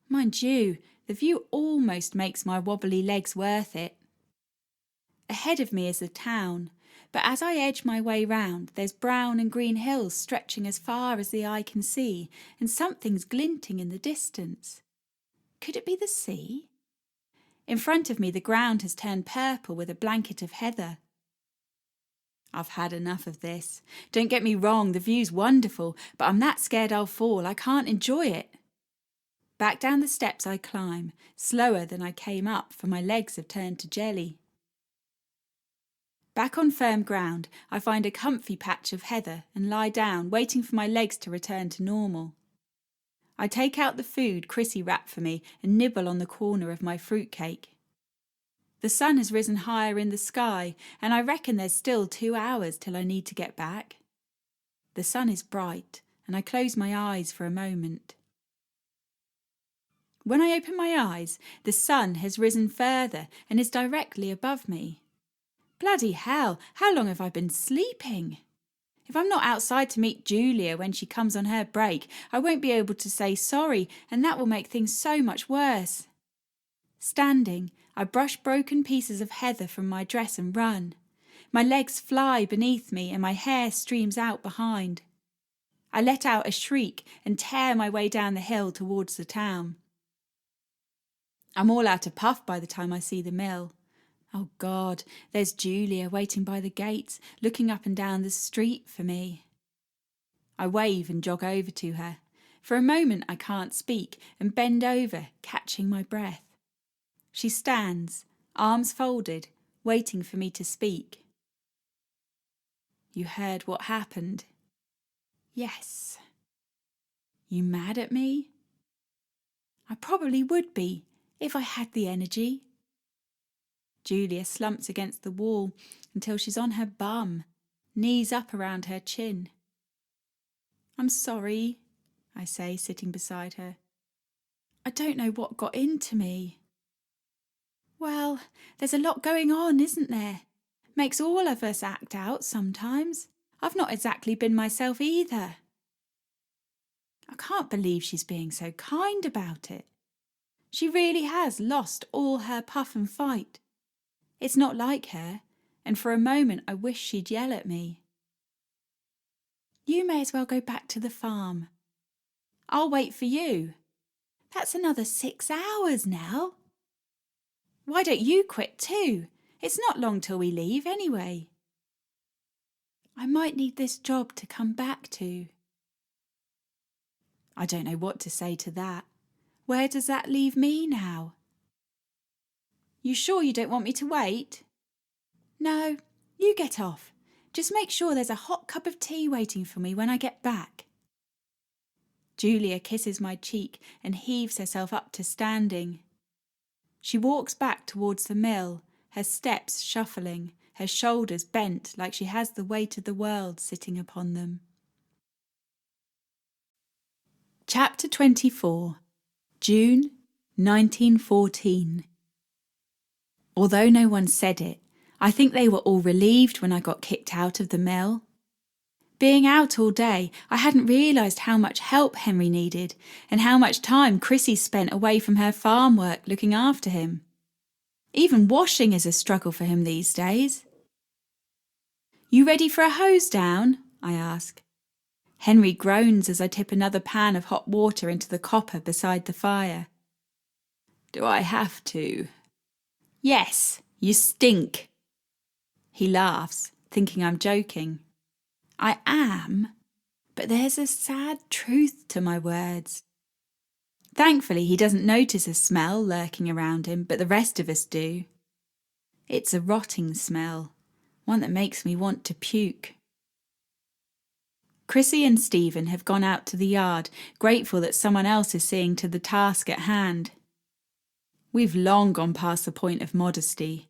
Mind you, the view almost makes my wobbly legs worth it. Ahead of me is the town, but as I edge my way round, there's brown and green hills stretching as far as the eye can see, and something's glinting in the distance. Could it be the sea? In front of me, the ground has turned purple with a blanket of heather. I've had enough of this. Don't get me wrong, the view's wonderful, but I'm that scared I'll fall, I can't enjoy it. Back down the steps I climb, slower than I came up, for my legs have turned to jelly. Back on firm ground, I find a comfy patch of heather and lie down, waiting for my legs to return to normal. I take out the food Chrissy wrapped for me and nibble on the corner of my fruitcake. The sun has risen higher in the sky, and I reckon there's still 2 hours till I need to get back. The sun is bright, and I close my eyes for a moment. When I open my eyes, the sun has risen further and is directly above me. Bloody hell, how long have I been sleeping? If I'm not outside to meet Julia when she comes on her break, I won't be able to say sorry, and that will make things so much worse. Standing, I brush broken pieces of heather from my dress and run. My legs fly beneath me and my hair streams out behind. I let out a shriek and tear my way down the hill towards the town. I'm all out of puff by the time I see the mill. Oh God, there's Julia waiting by the gates, looking up and down the street for me. I wave and jog over to her. For a moment I can't speak and bend over, catching my breath. She stands, arms folded, waiting for me to speak. You heard what happened? Yes. You mad at me? I probably would be, if I had the energy. Julia slumps against the wall until she's on her bum, knees up around her chin. I'm sorry, I say, sitting beside her. I don't know what got into me. Well, there's a lot going on, isn't there? Makes all of us act out sometimes. I've not exactly been myself either. I can't believe she's being so kind about it. She really has lost all her puff and fight. It's not like her, and for a moment I wish she'd yell at me. You may as well go back to the farm. I'll wait for you. That's another 6 hours now. Why don't you quit too? It's not long till we leave anyway. I might need this job to come back to. I don't know what to say to that. Where does that leave me now? You sure you don't want me to wait? No, you get off. Just make sure there's a hot cup of tea waiting for me when I get back. Julia kisses my cheek and heaves herself up to standing. She walks back towards the mill, her steps shuffling, her shoulders bent like she has the weight of the world sitting upon them. Chapter 24, June 1914. Although no one said it, I think they were all relieved when I got kicked out of the mill. Being out all day, I hadn't realised how much help Henry needed and how much time Chrissy spent away from her farm work looking after him. Even washing is a struggle for him these days. "You ready for a hose down?" I ask. Henry groans as I tip another pan of hot water into the copper beside the fire. "Do I have to?" "Yes, you stink." He laughs, thinking I'm joking. I am, but there's a sad truth to my words. Thankfully, he doesn't notice a smell lurking around him, but the rest of us do. It's a rotting smell, one that makes me want to puke. Chrissy and Stephen have gone out to the yard, grateful that someone else is seeing to the task at hand. We've long gone past the point of modesty.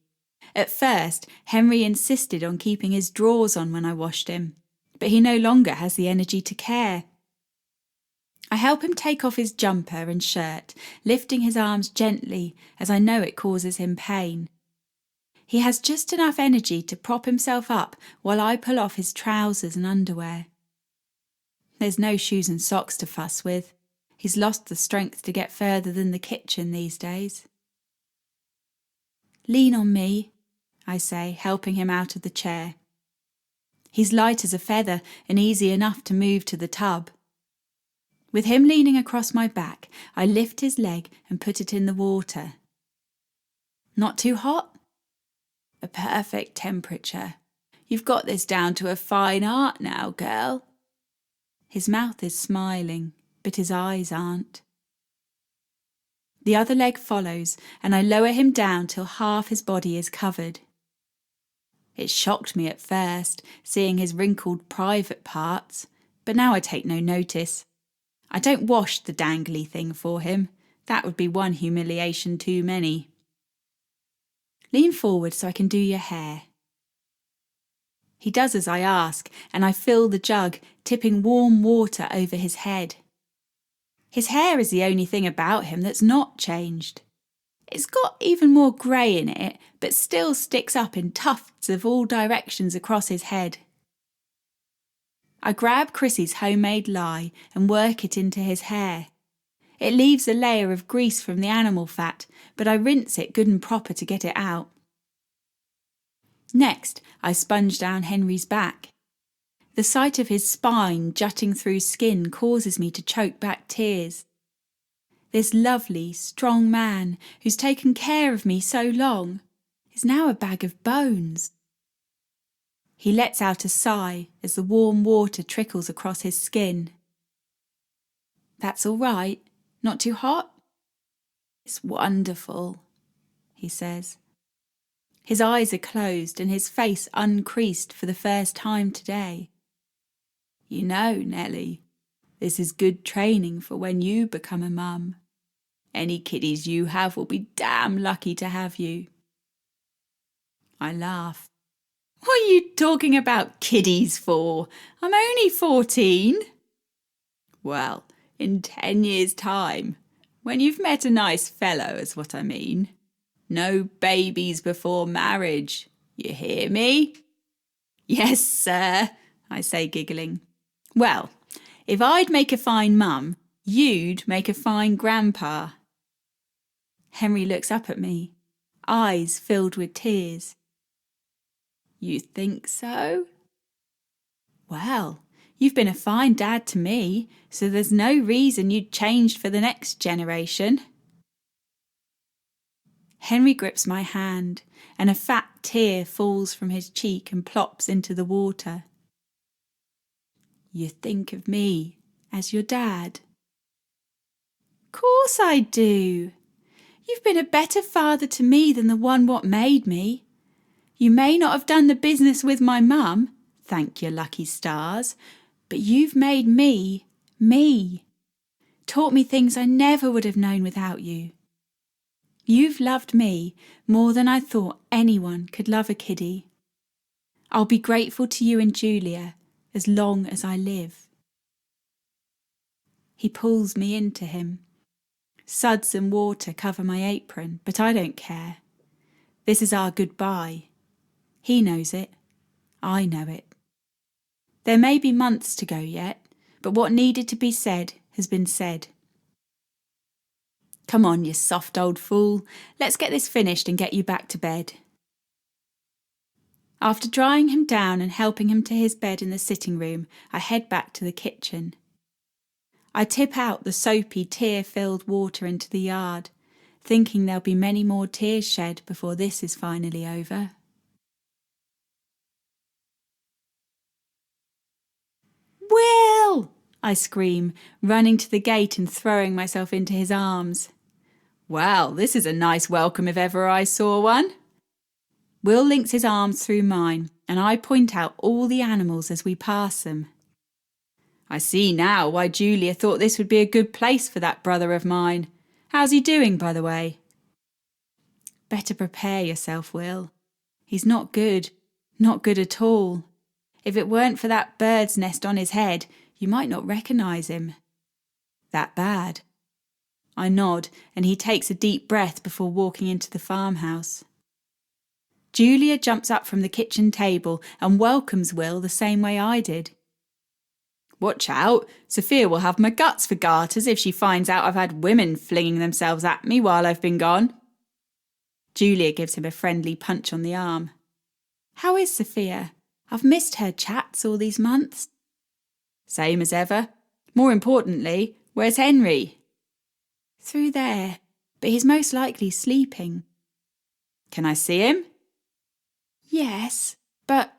At first, Henry insisted on keeping his drawers on when I washed him, but he no longer has the energy to care. I help him take off his jumper and shirt, lifting his arms gently as I know it causes him pain. He has just enough energy to prop himself up while I pull off his trousers and underwear. There's no shoes and socks to fuss with. He's lost the strength to get further than the kitchen these days. "Lean on me," I say, helping him out of the chair. He's light as a feather and easy enough to move to the tub. With him leaning across my back, I lift his leg and put it in the water. "Not too hot?" "A perfect temperature. You've got this down to a fine art now, girl." His mouth is smiling, but his eyes aren't. The other leg follows, and I lower him down till half his body is covered. It shocked me at first, seeing his wrinkled private parts, but now I take no notice. I don't wash the dangly thing for him. That would be one humiliation too many. "Lean forward so I can do your hair." He does as I ask, and I fill the jug, tipping warm water over his head. His hair is the only thing about him that's not changed. It's got even more grey in it, but still sticks up in tufts of all directions across his head. I grab Chrissy's homemade lye and work it into his hair. It leaves a layer of grease from the animal fat, but I rinse it good and proper to get it out. Next, I sponge down Henry's back. The sight of his spine jutting through skin causes me to choke back tears. This lovely, strong man who's taken care of me so long is now a bag of bones. He lets out a sigh as the warm water trickles across his skin. "That's all right. Not too hot?" "It's wonderful," he says. His eyes are closed and his face uncreased for the first time today. "You know, Nellie, this is good training for when you become a mum. Any kiddies you have will be damn lucky to have you." I laugh. "What are you talking about kiddies for? I'm only 14. "Well, in 10 years' time, when you've met a nice fellow is what I mean. No babies before marriage. You hear me?" "Yes, sir," I say, giggling. "Well, if I'd make a fine mum, you'd make a fine grandpa." Henry looks up at me, eyes filled with tears. "You think so?" "Well, you've been a fine dad to me, so there's no reason you'd change for the next generation." Henry grips my hand, and a fat tear falls from his cheek and plops into the water. "You think of me as your dad?" "Course I do. You've been a better father to me than the one what made me. You may not have done the business with my mum, thank your lucky stars, but you've made me, me. Taught me things I never would have known without you. You've loved me more than I thought anyone could love a kiddie. I'll be grateful to you and Julia as long as I live." He pulls me into him. Suds and water cover my apron, but I don't care. This is our goodbye. He knows it. I know it. There may be months to go yet, but what needed to be said has been said. Come on, you soft old fool. Let's get this finished and get you back to bed. After drying him down and helping him to his bed in the sitting room, I head back to the kitchen. I tip out the soapy, tear-filled water into the yard, thinking there'll be many more tears shed before this is finally over. Will! I scream, running to the gate and throwing myself into his arms. Well, this is a nice welcome if ever I saw one. Will links his arms through mine, and I point out all the animals as we pass them. I see now why Julia thought this would be a good place for that brother of mine. How's he doing, by the way? Better prepare yourself, Will. He's not good at all. If it weren't for that bird's nest on his head, you might not recognise him. That bad? I nod, and he takes a deep breath before walking into the farmhouse. Julia jumps up from the kitchen table and welcomes Will the same way I did. Watch out, Sophia will have my guts for garters if she finds out I've had women flinging themselves at me while I've been gone. Julia gives him a friendly punch on the arm. How is Sophia? I've missed her chats all these months. Same as ever. More importantly, where's Henry? Through there, but he's most likely sleeping. Can I see him? Yes, but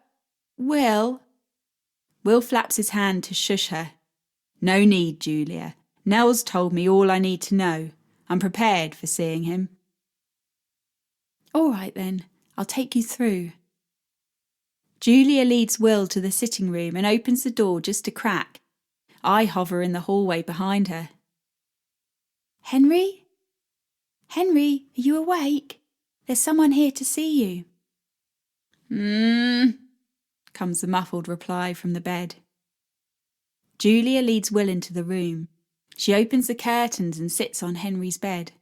Will flaps his hand to shush her. No need, Julia. Nell's told me all I need to know. I'm prepared for seeing him. All right then, I'll take you through. Julia leads Will to the sitting room and opens the door just a crack. I hover in the hallway behind her. Henry? Henry, are you awake? There's someone here to see you. Comes the muffled reply from the bed. Julia leads Will into the room. She opens the curtains and sits on Henry's bed.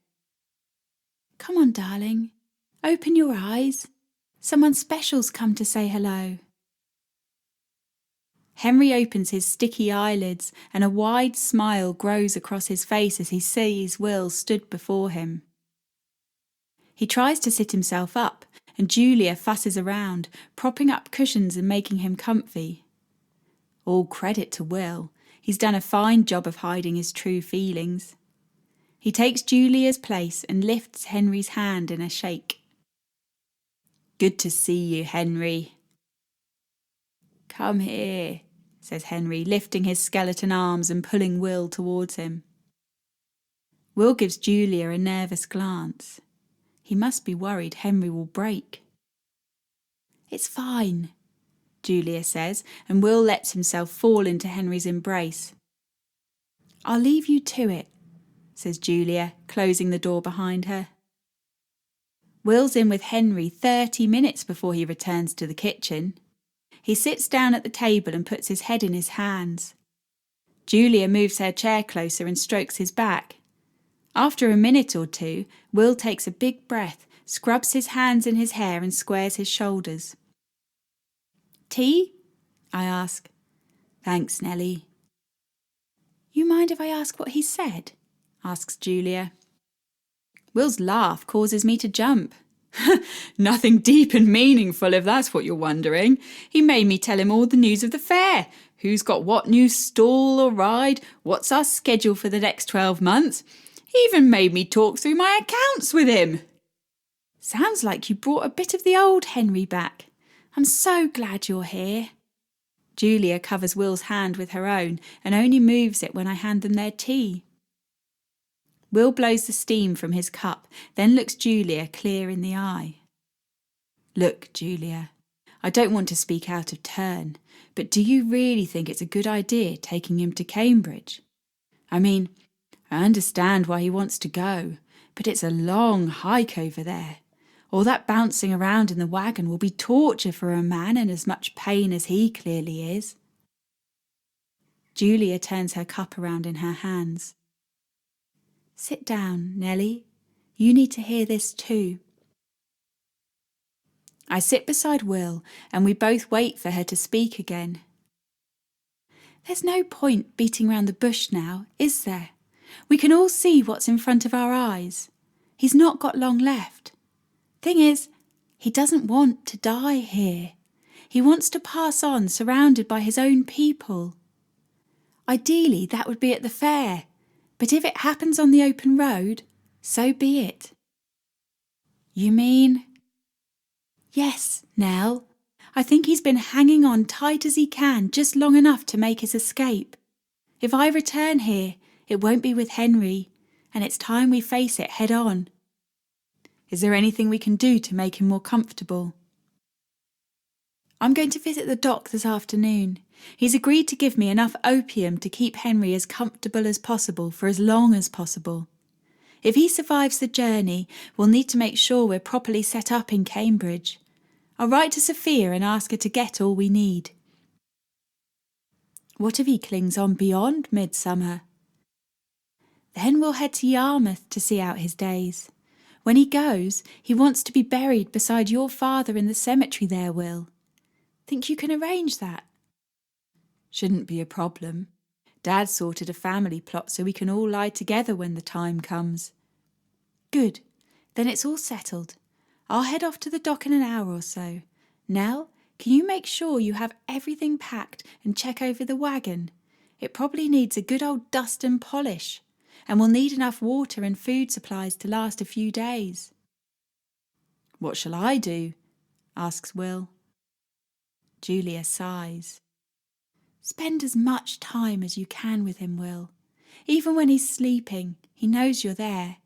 Come on, darling. Open your eyes. Someone special's come to say hello. Henry opens his sticky eyelids and a wide smile grows across his face as he sees Will stood before him. He tries to sit himself up, and Julia fusses around, propping up cushions and making him comfy. All credit to Will. He's done a fine job of hiding his true feelings. He takes Julia's place and lifts Henry's hand in a shake. Good to see you, Henry. Come here, says Henry, lifting his skeleton arms and pulling Will towards him. Will gives Julia a nervous glance. He must be worried Henry will break. It's fine, Julia says, and Will lets himself fall into Henry's embrace. I'll leave you to it, says Julia, closing the door behind her. Will's in with Henry 30 minutes before he returns to the kitchen. He sits down at the table and puts his head in his hands. Julia moves her chair closer and strokes his back. After a minute or two, Will takes a big breath, scrubs his hands in his hair and squares his shoulders. Tea? I ask. Thanks, Nellie. You mind if I ask what he said? Asks Julia. Will's laugh causes me to jump. Nothing deep and meaningful, if that's what you're wondering. He made me tell him all the news of the fair. Who's got what new stall or ride? What's our schedule for the next 12 months? He even made me talk through my accounts with him. Sounds like you brought a bit of the old Henry back. I'm so glad you're here. Julia covers Will's hand with her own and only moves it when I hand them their tea. Will blows the steam from his cup, then looks Julia clear in the eye. Look, Julia, I don't want to speak out of turn, but do you really think it's a good idea taking him to Cambridge? I mean, I understand why he wants to go, but it's a long hike over there. All that bouncing around in the wagon will be torture for a man in as much pain as he clearly is. Julia turns her cup around in her hands. Sit down, Nellie. You need to hear this too. I sit beside Will and we both wait for her to speak again. There's no point beating round the bush now, is there? We can all see what's in front of our eyes. He's not got long left. Thing is, he doesn't want to die here. He wants to pass on surrounded by his own people. Ideally, that would be at the fair, but if it happens on the open road, so be it. You mean? Yes, Nell. I think he's been hanging on tight as he can just long enough to make his escape. If I return here, it won't be with Henry, and it's time we face it head on. Is there anything we can do to make him more comfortable? I'm going to visit the doc this afternoon. He's agreed to give me enough opium to keep Henry as comfortable as possible for as long as possible. If he survives the journey, we'll need to make sure we're properly set up in Cambridge. I'll write to Sophia and ask her to get all we need. What if he clings on beyond midsummer? Then we'll head to Yarmouth to see out his days. When he goes, he wants to be buried beside your father in the cemetery there, Will. Think you can arrange that? Shouldn't be a problem. Dad sorted a family plot so we can all lie together when the time comes. Good. Then it's all settled. I'll head off to the dock in an hour or so. Nell, can you make sure you have everything packed and check over the wagon? It probably needs a good old dust and polish, and we'll need enough water and food supplies to last a few days. What shall I do? Asks Will. Julia sighs. Spend as much time as you can with him, Will. Even when he's sleeping, he knows you're there.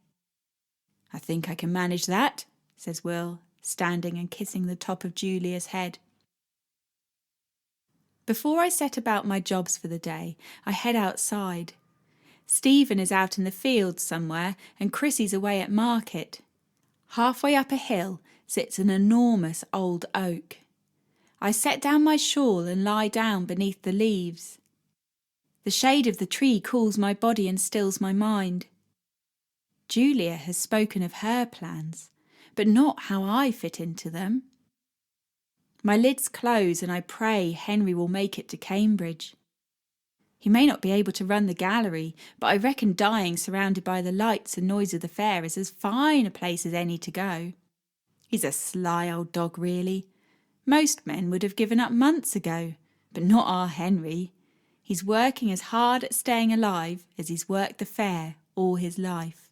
I think I can manage that, says Will, standing and kissing the top of Julia's head. Before I set about my jobs for the day, I head outside. Stephen is out in the fields somewhere and Chrissy's away at market. Halfway up a hill sits an enormous old oak. I set down my shawl and lie down beneath the leaves. The shade of the tree cools my body and stills my mind. Julia has spoken of her plans, but not how I fit into them. My lids close and I pray Henry will make it to Cambridge. He may not be able to run the gallery, but I reckon dying surrounded by the lights and noise of the fair is as fine a place as any to go. He's a sly old dog, really. Most men would have given up months ago, but not our Henry. He's working as hard at staying alive as he's worked the fair all his life.